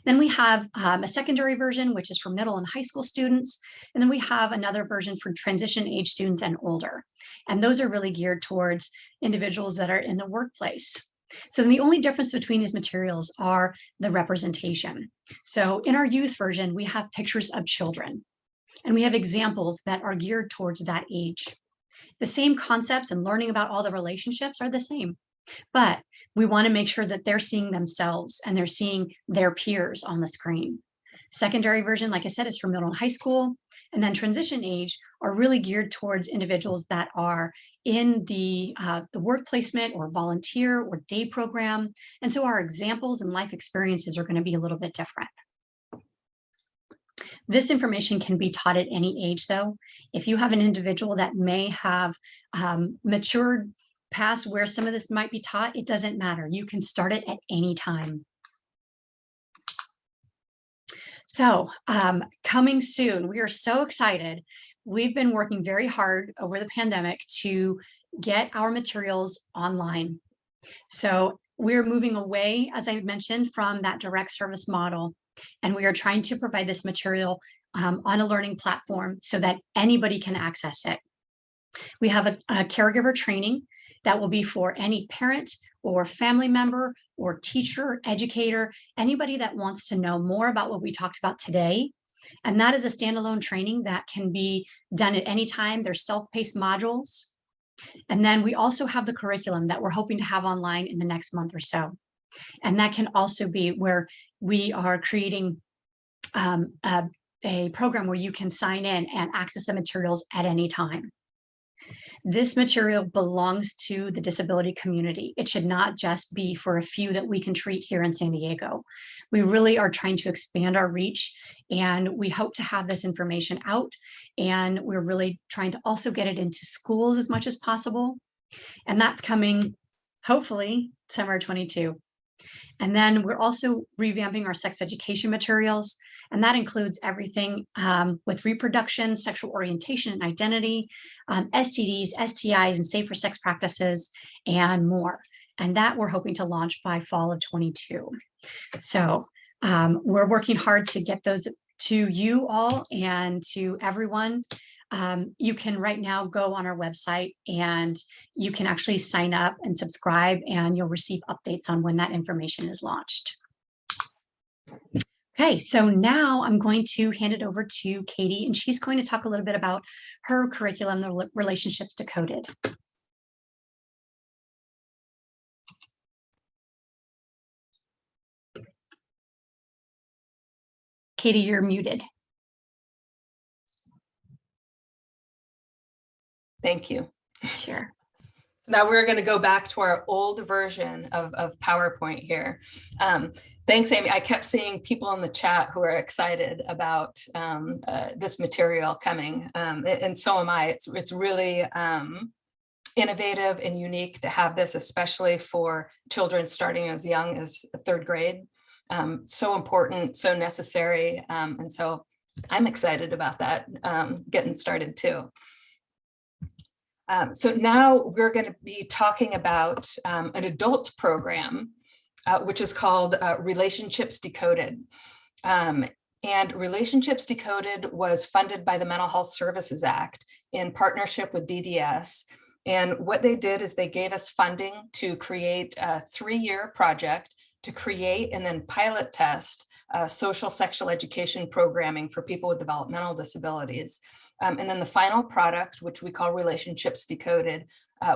Then we have a secondary version, which is for middle and high school students. And then we have another version for transition age students and older. And those are really geared towards individuals that are in the workplace. So the only difference between these materials are the representation. So in our youth version, we have pictures of children, and we have examples that are geared towards that age. The same concepts and learning about all the relationships are the same, but we want to make sure that they're seeing themselves and they're seeing their peers on the screen. Secondary version, like I said, is for middle and high school. And then transition age are really geared towards individuals that are in the work placement or volunteer or day program. And so our examples and life experiences are going to be a little bit different. This information can be taught at any age, though. If you have an individual that may have matured past where some of this might be taught, it doesn't matter. You can start it at any time. So coming soon, we are so excited. We've been working very hard over the pandemic to get our materials online. So we're moving away, as I mentioned, from that direct service model. And we are trying to provide this material on a learning platform so that anybody can access it. We have a caregiver training that will be for any parent or family member or teacher, educator, anybody that wants to know more about what we talked about today. And that is a standalone training that can be done at any time. There's self-paced modules. And then we also have the curriculum that we're hoping to have online in the next month or so. And that can also be where we are creating a program where you can sign in and access the materials at any time. This material belongs to the disability community. It should not just be for a few that we can treat here in San Diego. We really are trying to expand our reach, and we hope to have this information out. And we're really trying to also get it into schools as much as possible. And that's coming, hopefully, summer 22. And then we're also revamping our sex education materials. And that includes everything with reproduction, sexual orientation and identity, STDs, STIs, and safer sex practices, and more. And that we're hoping to launch by fall of 22. So we're working hard to get those to you all and to everyone. You can right now go on our website and you can actually sign up and subscribe, and you'll receive updates on when that information is launched. Okay, so now I'm going to hand it over to Katie, and she's going to talk a little bit about her curriculum, the Relationships Decoded. Katie, you're muted. Thank you. Sure. Now we're going to go back to our old version of PowerPoint here. Thanks, Amy. I kept seeing people in the chat who are excited about this material coming, and so am I. It's really innovative and unique to have this, especially for children starting as young as 3rd grade. So important, so necessary, and so I'm excited about that getting started too. So now we're going to be talking about an adult program, which is called Relationships Decoded. And Relationships Decoded was funded by the Mental Health Services Act in partnership with DDS. And what they did is they gave us funding to create a 3-year project to create and then pilot test social sexual education programming for people with developmental disabilities. And then the final product, which we call Relationships Decoded,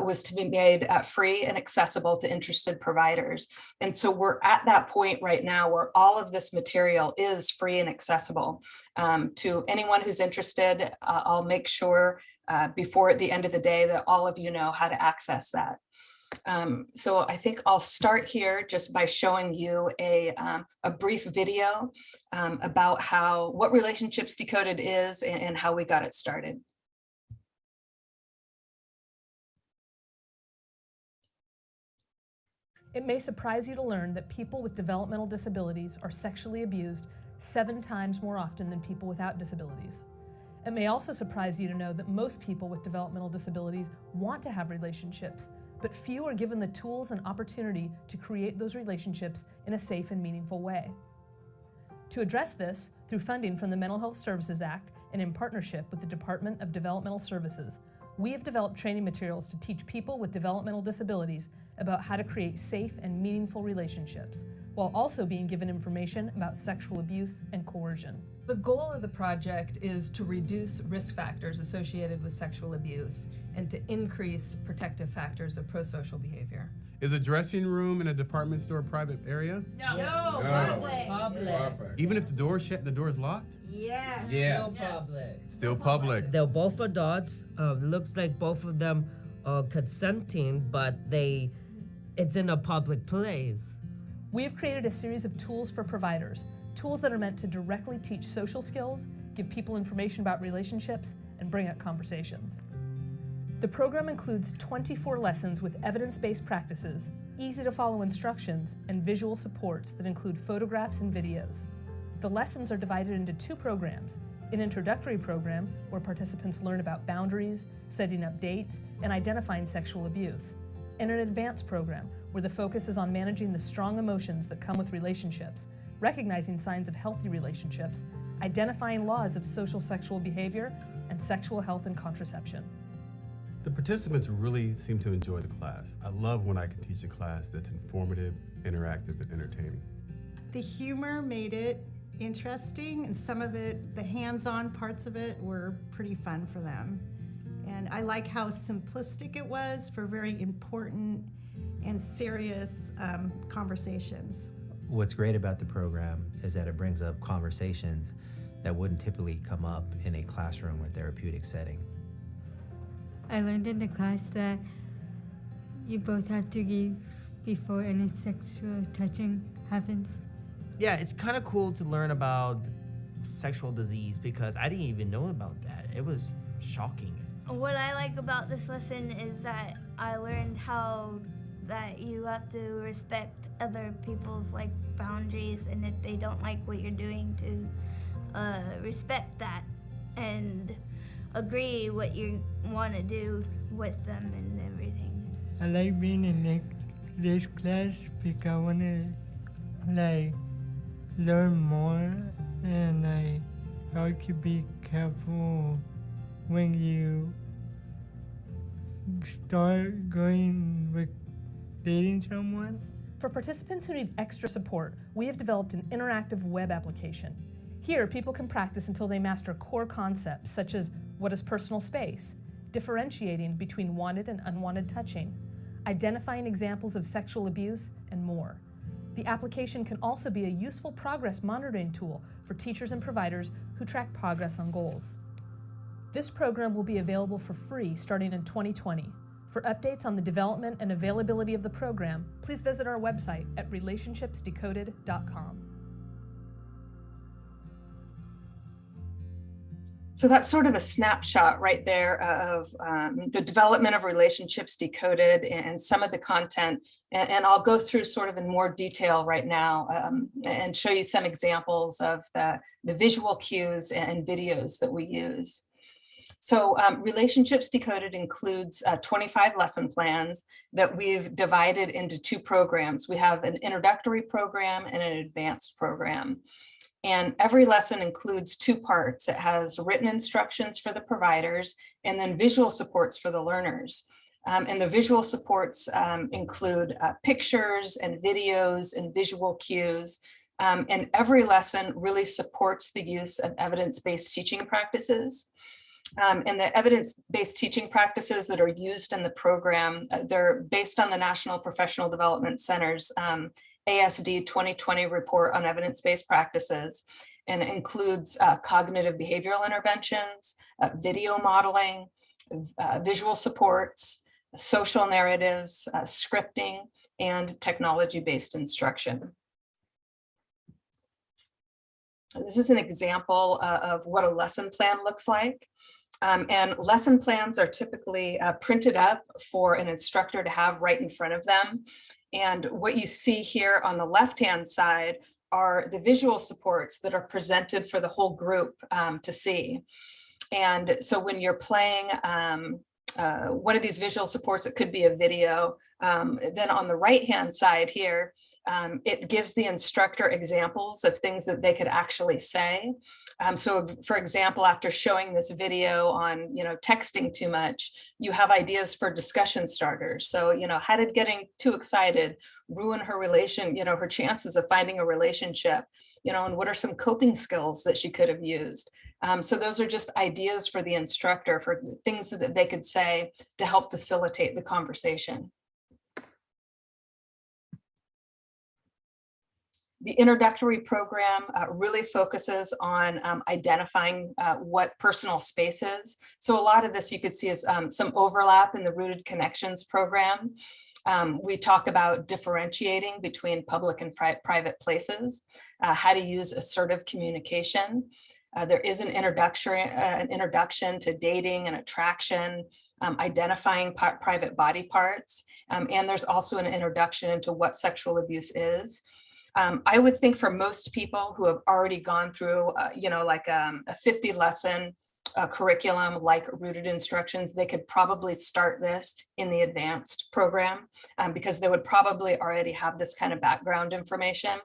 was to be made free and accessible to interested providers. And so we're at that point right now where all of this material is free and accessible to anyone who's interested. I'll make sure before the end of the day that all of you know how to access that. So I think I'll start here just by showing you a brief video about what Relationships Decoded is and how we got it started. It may surprise you to learn that people with developmental disabilities are sexually abused 7 times more often than people without disabilities. It may also surprise you to know that most people with developmental disabilities want to have relationships, but few are given the tools and opportunity to create those relationships in a safe and meaningful way. To address this, through funding from the Mental Health Services Act and in partnership with the Department of Developmental Services, we have developed training materials to teach people with developmental disabilities about how to create safe and meaningful relationships, while also being given information about sexual abuse and coercion. The goal of the project is to reduce risk factors associated with sexual abuse and to increase protective factors of prosocial behavior. Is a dressing room in a department store a private area? No, public. Even if the door's shut and the door's locked? Yeah. Yeah. Still public. Still public. They're both adults. Looks like both of them are consenting, but it's in a public place. We have created a series of tools for providers, tools that are meant to directly teach social skills, give people information about relationships, and bring up conversations. The program includes 24 lessons with evidence-based practices, easy-to-follow instructions, and visual supports that include photographs and videos. The lessons are divided into 2 programs: an introductory program where participants learn about boundaries, setting up dates, and identifying sexual abuse, and an advanced program where the focus is on managing the strong emotions that come with relationships, recognizing signs of healthy relationships, identifying laws of social sexual behavior, and sexual health and contraception. The participants really seem to enjoy the class. I love when I can teach a class that's informative, interactive, and entertaining. The humor made it interesting, and some of it, the hands-on parts of it, were pretty fun for them. And I like how simplistic it was for very important and serious conversations. What's great about the program is that it brings up conversations that wouldn't typically come up in a classroom or therapeutic setting. I learned in the class that you both have to give before any sexual touching happens. Yeah, it's kind of cool to learn about sexual disease because I didn't even know about that. It was shocking. What I like about this lesson is that I learned how that you have to respect other people's boundaries, and if they don't like what you're doing, to respect that and agree what you want to do with them and everything. I like being in this class because I want to learn more, and how to be careful when you start going with dating someone. For participants who need extra support, we have developed an interactive web application. Here, people can practice until they master core concepts such as what is personal space, differentiating between wanted and unwanted touching, identifying examples of sexual abuse, and more. The application can also be a useful progress monitoring tool for teachers and providers who track progress on goals. This program will be available for free starting in 2020. For updates on the development and availability of the program, please visit our website at relationshipsdecoded.com. So that's sort of a snapshot right there of the development of Relationships Decoded and some of the content. And I'll go through sort of in more detail right now and show you some examples of the visual cues and videos that we use. So Relationships Decoded includes 25 lesson plans that we've divided into 2 programs. We have an introductory program and an advanced program. And every lesson includes 2 parts. It has written instructions for the providers and then visual supports for the learners. And the visual supports include pictures and videos and visual cues And every lesson really supports the use of evidence-based teaching practices. And the evidence-based teaching practices that are used in the program, they're based on the National Professional Development Center's ASD 2020 report on evidence-based practices, and it includes cognitive behavioral interventions, video modeling, visual supports, social narratives, scripting, and technology-based instruction. This is an example of what a lesson plan looks like. And lesson plans are typically printed up for an instructor to have right in front of them. And what you see here on the left-hand side are the visual supports that are presented for the whole group to see. And so when you're playing one of these visual supports, it could be a video. Then on the right-hand side here, it gives the instructor examples of things that they could actually say. So for example, after showing this video on, texting too much, you have ideas for discussion starters. So, how did getting too excited ruin her her chances of finding a relationship, and what are some coping skills that she could have used? So those are just ideas for the instructor for things that they could say to help facilitate the conversation. The introductory program really focuses on identifying what personal space is. So a lot of this you could see is some overlap in the Rooted Connections program. We talk about differentiating between public and private places, how to use assertive communication. There is an introduction to dating and attraction, identifying private body parts, and there's also an introduction into what sexual abuse is. I would think for most people who have already gone through, like a 50 lesson curriculum like Rooted Instructions, they could probably start this in the advanced program because they would probably already have this kind of background information.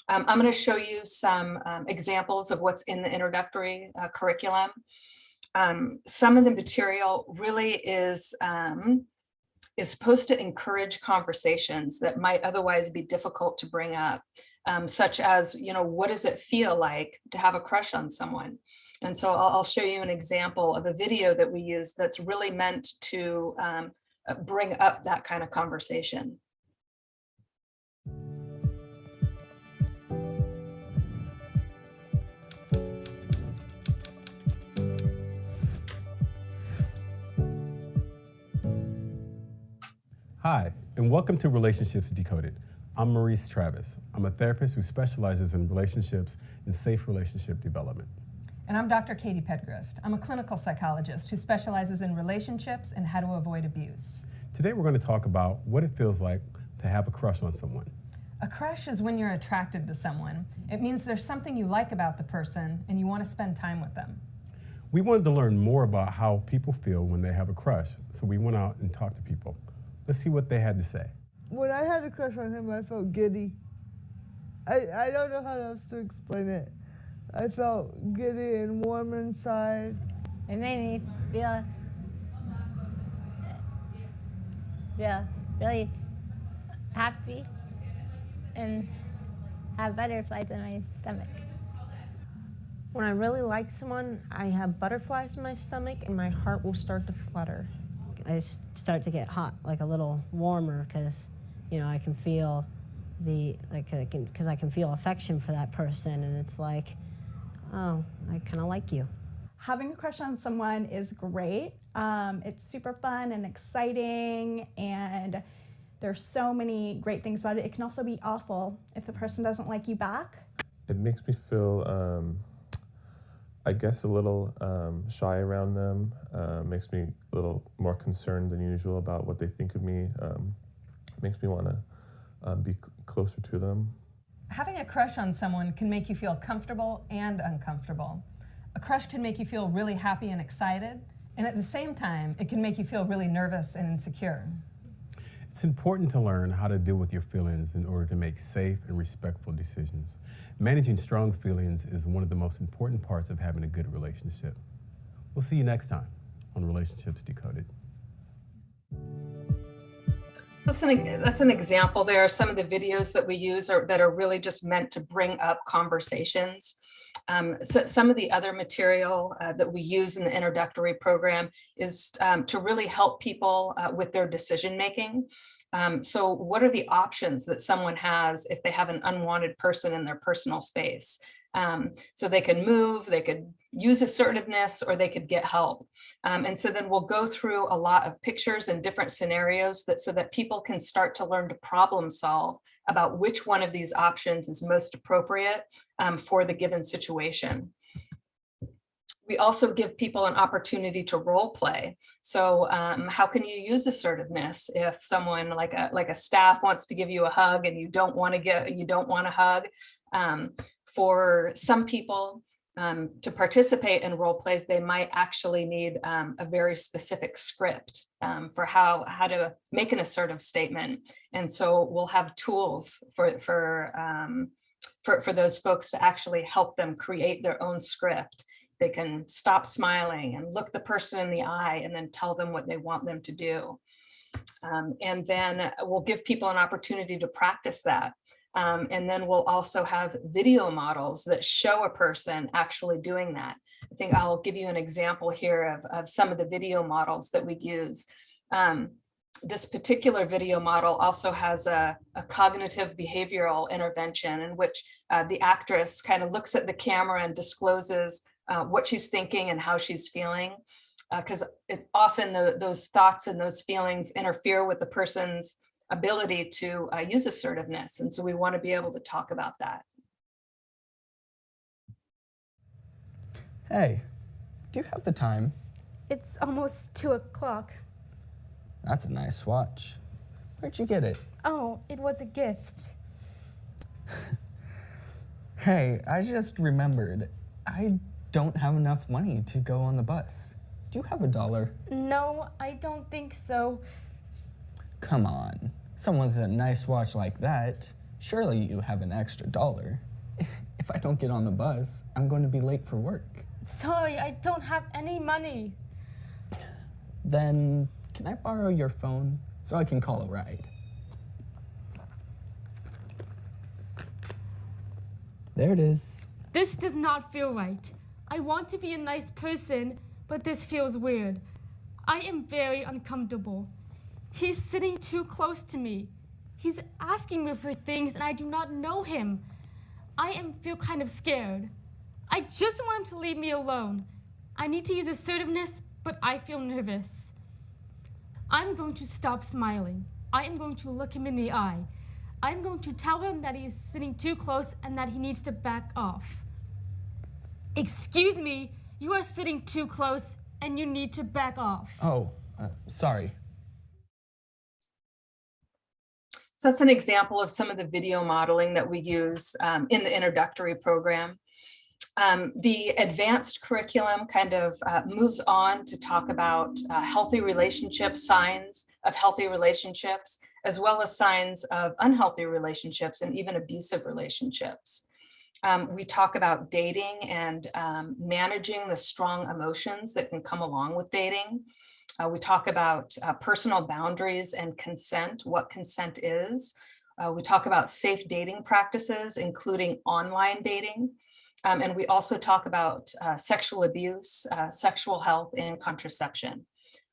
I'm going to show you some examples of what's in the introductory curriculum. Some of the material really is supposed to encourage conversations that might otherwise be difficult to bring up, such as, what does it feel like to have a crush on someone? And so I'll show you an example of a video that we use that's really meant to bring up that kind of conversation. Hi, and welcome to Relationships Decoded. I'm Maurice Travis. I'm a therapist who specializes in relationships and safe relationship development. And I'm Dr. Katie Pedgrift. I'm a clinical psychologist who specializes in relationships and how to avoid abuse. Today we're going to talk about what it feels like to have a crush on someone. A crush is when you're attracted to someone. It means there's something you like about the person and you want to spend time with them. We wanted to learn more about how people feel when they have a crush, so we went out and talked to people. Let's see what they had to say. When I had a crush on him, I felt giddy. I don't know how else to explain it. I felt giddy and warm inside. It made me feel really happy and have butterflies in my stomach. When I really like someone, I have butterflies in my stomach and my heart will start to flutter. I start to get hot, like a little warmer, because I can feel because I can feel affection for that person, and it's like, oh, I kind of like you. Having a crush on someone is great. It's super fun and exciting, and there's so many great things about it. It can also be awful if the person doesn't like you back. It makes me feel, I guess, a little shy around them. Makes me a little more concerned than usual about what they think of me. Makes me want to be closer to them. Having a crush on someone can make you feel comfortable and uncomfortable. A crush can make you feel really happy and excited, and at the same time, it can make you feel really nervous and insecure. It's important to learn how to deal with your feelings in order to make safe and respectful decisions. Managing strong feelings is one of the most important parts of having a good relationship. We'll see you next time on Relationships Decoded. That's an example. There are some of the videos that we use that are really just meant to bring up conversations. So some of the other material that we use in the introductory program is to really help people with their decision making. So what are the options that someone has if they have an unwanted person in their personal space? So they can move, they could use assertiveness, or they could get help. And so then we'll go through a lot of pictures and different scenarios so that people can start to learn to problem solve about which one of these options is most appropriate for the given situation. We also give people an opportunity to role play. So how can you use assertiveness if someone like a staff wants to give you a hug and you don't want to hug? For some people to participate in role plays, they might actually need a very specific script for how to make an assertive statement. And so we'll have tools for those folks to actually help them create their own script. They can stop smiling and look the person in the eye and then tell them what they want them to do. And then we'll give people an opportunity to practice that. And then we'll also have video models that show a person actually doing that. I think I'll give you an example here of some of the video models that we use. This particular video model also has a cognitive behavioral intervention in which the actress kind of looks at the camera and discloses what she's thinking and how she's feeling, because often those thoughts and those feelings interfere with the person's ability to use assertiveness. And so we want to be able to talk about that. Hey, do you have the time? It's almost 2 o'clock. That's a nice watch. Where'd you get it? Oh, it was a gift. Hey, I just remembered. I don't have enough money to go on the bus. Do you have $1? No, I don't think so. Come on. Someone with a nice watch like that, surely you have an extra $1. If I don't get on the bus, I'm going to be late for work. Sorry, I don't have any money. Then, can I borrow your phone so I can call a ride? There it is. This does not feel right. I want to be a nice person, but this feels weird. I am very uncomfortable. He's sitting too close to me. He's asking me for things and I do not know him. I feel kind of scared. I just want him to leave me alone. I need to use assertiveness, but I feel nervous. I'm going to stop smiling. I am going to look him in the eye. I'm going to tell him that he is sitting too close and that he needs to back off. Excuse me, you are sitting too close and you need to back off. Oh, sorry. So that's an example of some of the video modeling that we use in the introductory program. The advanced curriculum kind of moves on to talk about healthy relationships, signs of healthy relationships, as well as signs of unhealthy relationships and even abusive relationships. We talk about dating and managing the strong emotions that can come along with dating. We talk about personal boundaries and consent, what consent is. We talk about safe dating practices, including online dating. And we also talk about sexual abuse, sexual health, and contraception.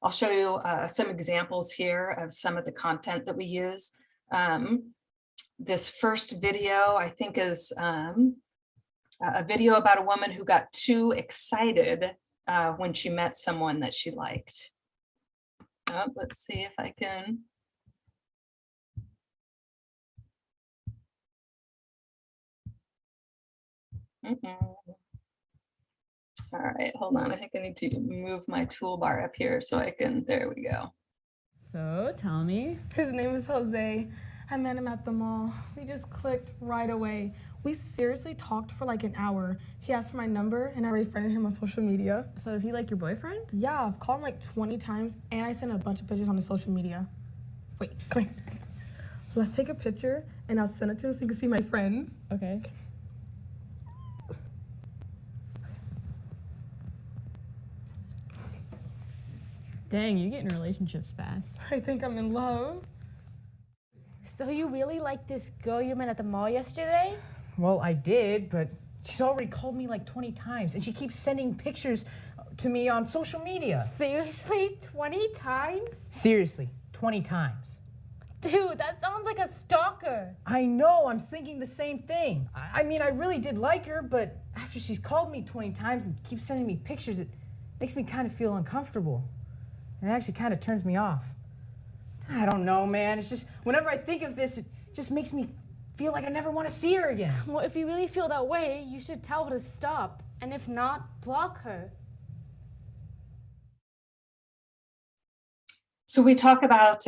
I'll show you some examples here of some of the content that we use. This first video, I think, is a video about a woman who got too excited when she met someone that she liked. Let's see if I can. All right, hold on. I think I need to move my toolbar up here so I can, there we go. So tell me. His name is Jose. I met him at the mall. We just clicked right away. We seriously talked for like an hour. He asked for my number and I befriended him on social media. So is he like your boyfriend? Yeah, I've called him like 20 times and I sent a bunch of pictures on his social media. Wait, come here. Let's take a picture and I'll send it to him so you can see my friends. Okay. Dang, you get in relationships fast. I think I'm in love. So you really like this girl you met at the mall yesterday? Well, I did, but she's already called me like 20 times, and she keeps sending pictures to me on social media. Seriously? 20 times? Seriously, 20 times. Dude, that sounds like a stalker. I know, I'm thinking the same thing. I mean, I really did like her, but after she's called me 20 times and keeps sending me pictures, it makes me kind of feel uncomfortable. And it actually kind of turns me off. I don't know, man. It's just, whenever I think of this, it just makes me feel like I never want to see her again. Well, if you really feel that way, you should tell her to stop. And if not, block her. So we talk about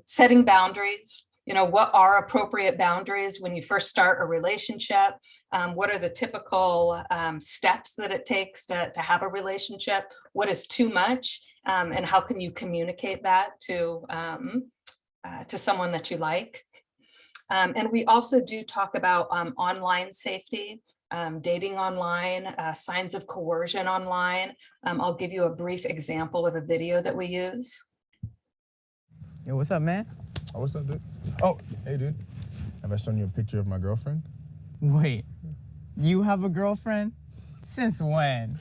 setting boundaries. You know, what are appropriate boundaries when you first start a relationship? What are the typical steps that it takes to have a relationship? What is too much? And how can you communicate that to someone that you like? And we also do talk about online safety, dating online, signs of coercion online. I'll give you a brief example of a video that we use. Yo, what's up, man? Oh, what's up, dude? Oh, hey, dude. Have I shown you a picture of my girlfriend? Wait, you have a girlfriend? Since when?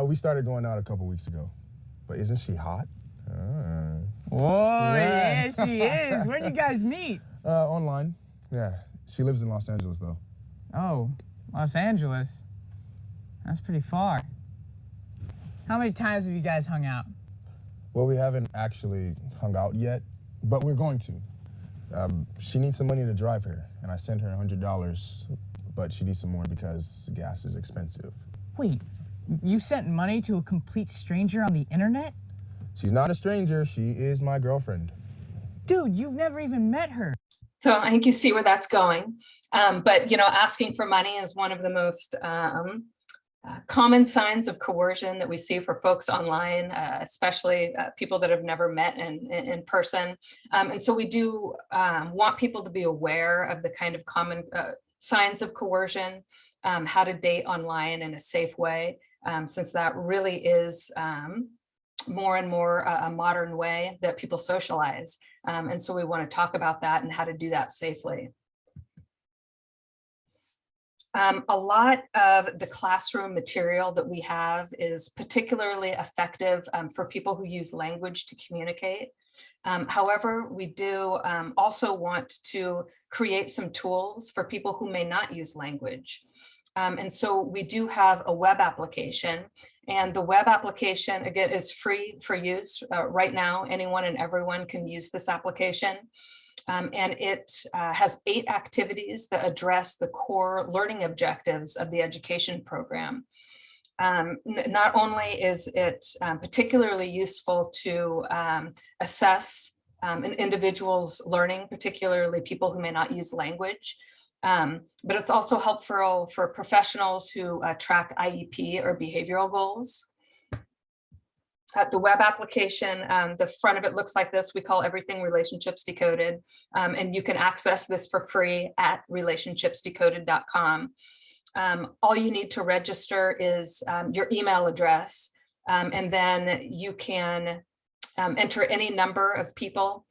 We started going out a couple weeks ago. But isn't she hot? Whoa, yeah, she is. Where'd you guys meet? Online. Yeah, she lives in Los Angeles, though. Oh, Los Angeles? That's pretty far. How many times have you guys hung out? Well, we haven't actually hung out yet, but we're going to. She needs some money to drive here, and I sent her $100, but she needs some more because gas is expensive. Wait, you sent money to a complete stranger on the internet? She's not a stranger, she is my girlfriend. Dude, you've never even met her. So I think you see where that's going. But, you know, asking for money is one of the most common signs of coercion that we see for folks online, especially people that have never met in person. And so we do want people to be aware of the kind of common signs of coercion, how to date online in a safe way, since that really is more and more a modern way that people socialize. And so we want to talk about that and how to do that safely. A lot of the classroom material that we have is particularly effective for people who use language to communicate. However, we do also want to create some tools for people who may not use language. And so we do have a web application, and the web application, again, is free for use right now. Anyone and everyone can use this application. And it has 8 activities that address the core learning objectives of the education program. Not only is it particularly useful to assess an individual's learning, particularly people who may not use language, but it's also helpful for professionals who track IEP or behavioral goals. The web application, the front of it looks like this. We call everything Relationships Decoded, and you can access this for free at relationshipsdecoded.com. All you need to register is your email address, and then you can enter any number of people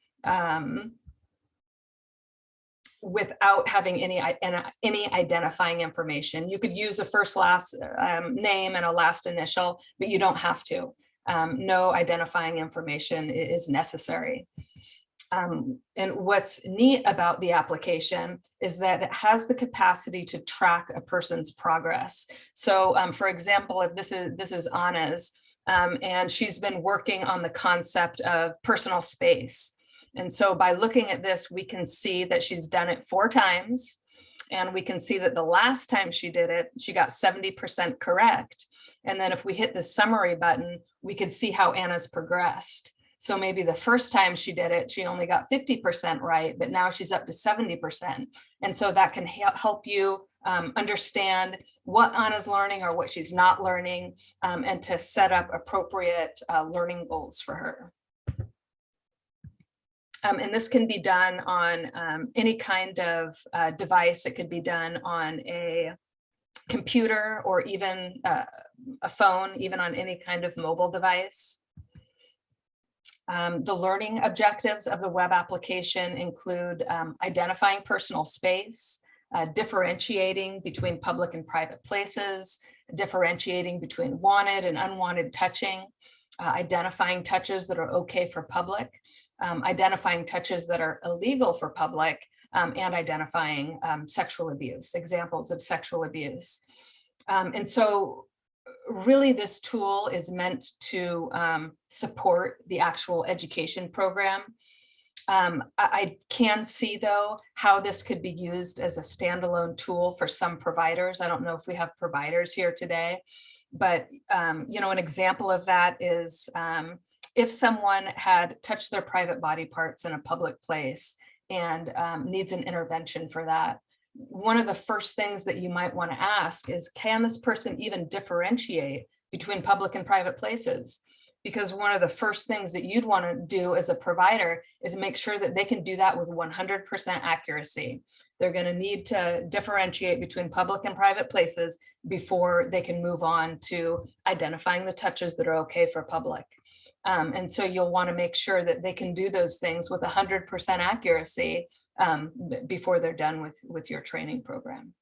without having any identifying information. You could use a first last name and a last initial, but you don't have to. No identifying information is necessary. And what's neat about the application is that it has the capacity to track a person's progress. So for example, if this is Anna's, and she's been working on the concept of personal space. And so by looking at this, we can see that she's done it 4 times. And we can see that the last time she did it, she got 70% correct. And then if we hit the summary button, we could see how Anna's progressed. So maybe the first time she did it, she only got 50% right, but now she's up to 70%. And so that can help you understand what Anna's learning or what she's not learning, and to set up appropriate learning goals for her. And this can be done on any kind of device. It could be done on a computer or even a phone, even on any kind of mobile device. The learning objectives of the web application include identifying personal space, differentiating between public and private places, differentiating between wanted and unwanted touching, identifying touches that are okay for public, identifying touches that are illegal for public, and identifying sexual abuse, examples of sexual abuse. And so really this tool is meant to support the actual education program. I can see though how this could be used as a standalone tool for some providers. I don't know if we have providers here today, but you know, an example of that is if someone had touched their private body parts in a public place and needs an intervention for that, one of the first things that you might want to ask is, can this person even differentiate between public and private places? Because one of the first things that you'd want to do as a provider is make sure that they can do that with 100% accuracy. They're going to need to differentiate between public and private places before they can move on to identifying the touches that are okay for public. And so you'll want to make sure that they can do those things with 100% accuracy before they're done with your training program.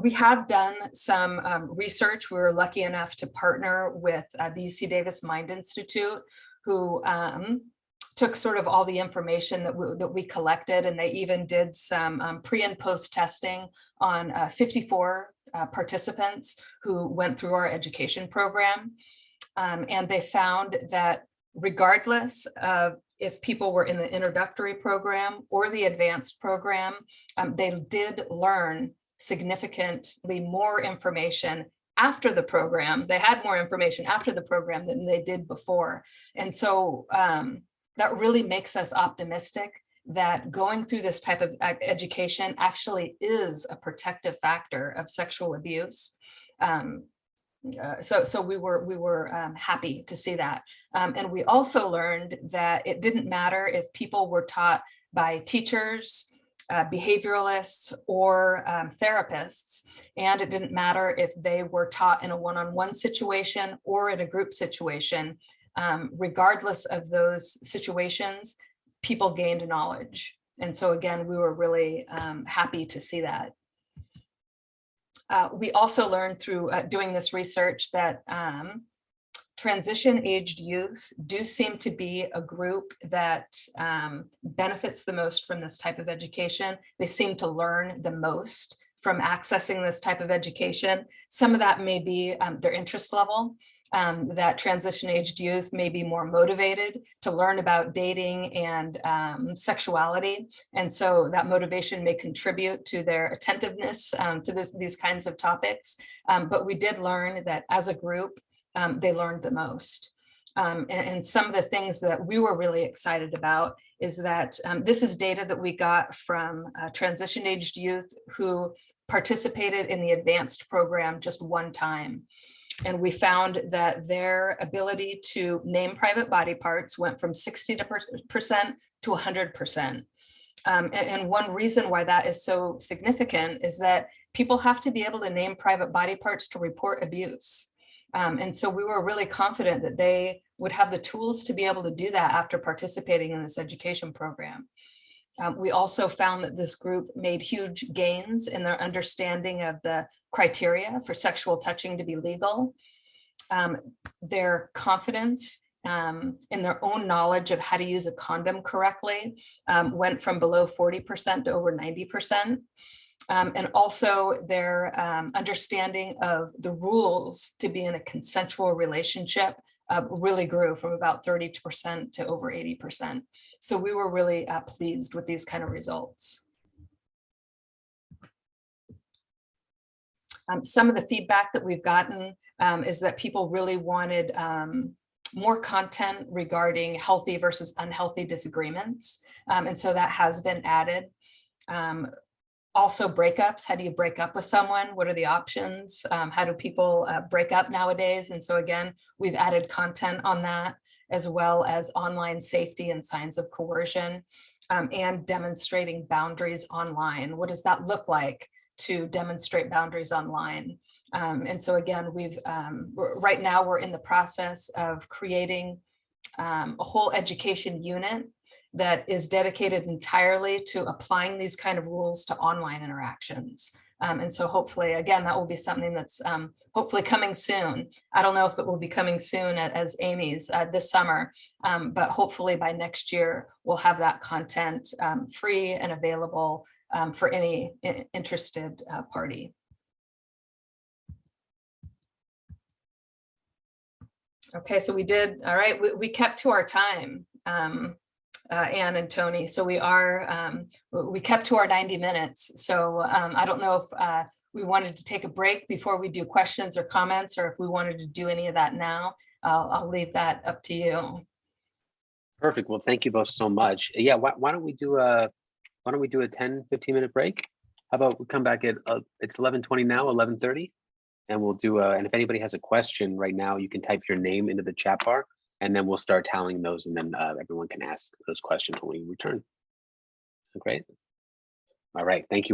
We have done some research. We were lucky enough to partner with the UC Davis Mind Institute, who took sort of all the information that we collected, and they even did some pre and post testing on 54 participants who went through our education program. And they found that regardless of if people were in the introductory program or the advanced program, they did learn significantly more information after the program. They had more information after the program than they did before. And so that really makes us optimistic that going through this type of education actually is a protective factor of sexual abuse. So we were happy to see that. And we also learned that it didn't matter if people were taught by teachers, behavioralists, or therapists, and it didn't matter if they were taught in a one-on-one situation or in a group situation. Regardless of those situations, people gained knowledge. And so again, we were really happy to see that. We also learned through doing this research that transition-aged youth do seem to be a group that benefits the most from this type of education. They seem to learn the most from accessing this type of education. Some of that may be their interest level. That transition-aged youth may be more motivated to learn about dating and sexuality. And so that motivation may contribute to their attentiveness to these kinds of topics. But we did learn that as a group, they learned the most. And some of the things that we were really excited about is that this is data that we got from transition-aged youth who participated in the advanced program just one time. And we found that their ability to name private body parts went from 60% to 100%. And one reason why that is so significant is that people have to be able to name private body parts to report abuse. And so we were really confident that they would have the tools to be able to do that after participating in this education program. We also found that this group made huge gains in their understanding of the criteria for sexual touching to be legal. Their confidence in their own knowledge of how to use a condom correctly went from below 40% to over 90%. And also their understanding of the rules to be in a consensual relationship really grew from about 30% to over 80%. So we were really pleased with these kind of results. Some of the feedback that we've gotten is that people really wanted more content regarding healthy versus unhealthy disagreements. And so that has been added. Also breakups, how do you break up with someone? What are the options? How do people break up nowadays? And so again, we've added content on that, as well as online safety and signs of coercion, and demonstrating boundaries online. What does that look like to demonstrate boundaries online. And so again, right now we're in the process of creating a whole education unit that is dedicated entirely to applying these kind of rules to online interactions. And so hopefully, again, that will be something that's hopefully coming soon. I don't know if it will be coming soon as Amy's this summer, but hopefully by next year, we'll have that content free and available for any interested party. Okay, so we did, all right, we kept to our time. Anne and Tony. So we kept to our 90 minutes. So I don't know if we wanted to take a break before we do questions or comments, or if we wanted to do any of that now. I'll leave that up to you. Perfect. Well, thank you both so much. Yeah, why don't we do a 10-15 minute break? How about we come back at it's 11:20 now, 11:30, and we'll do and if anybody has a question right now, you can type your name into the chat bar. And then we'll start tallying those, and then everyone can ask those questions when we return. Great. All right. Thank you.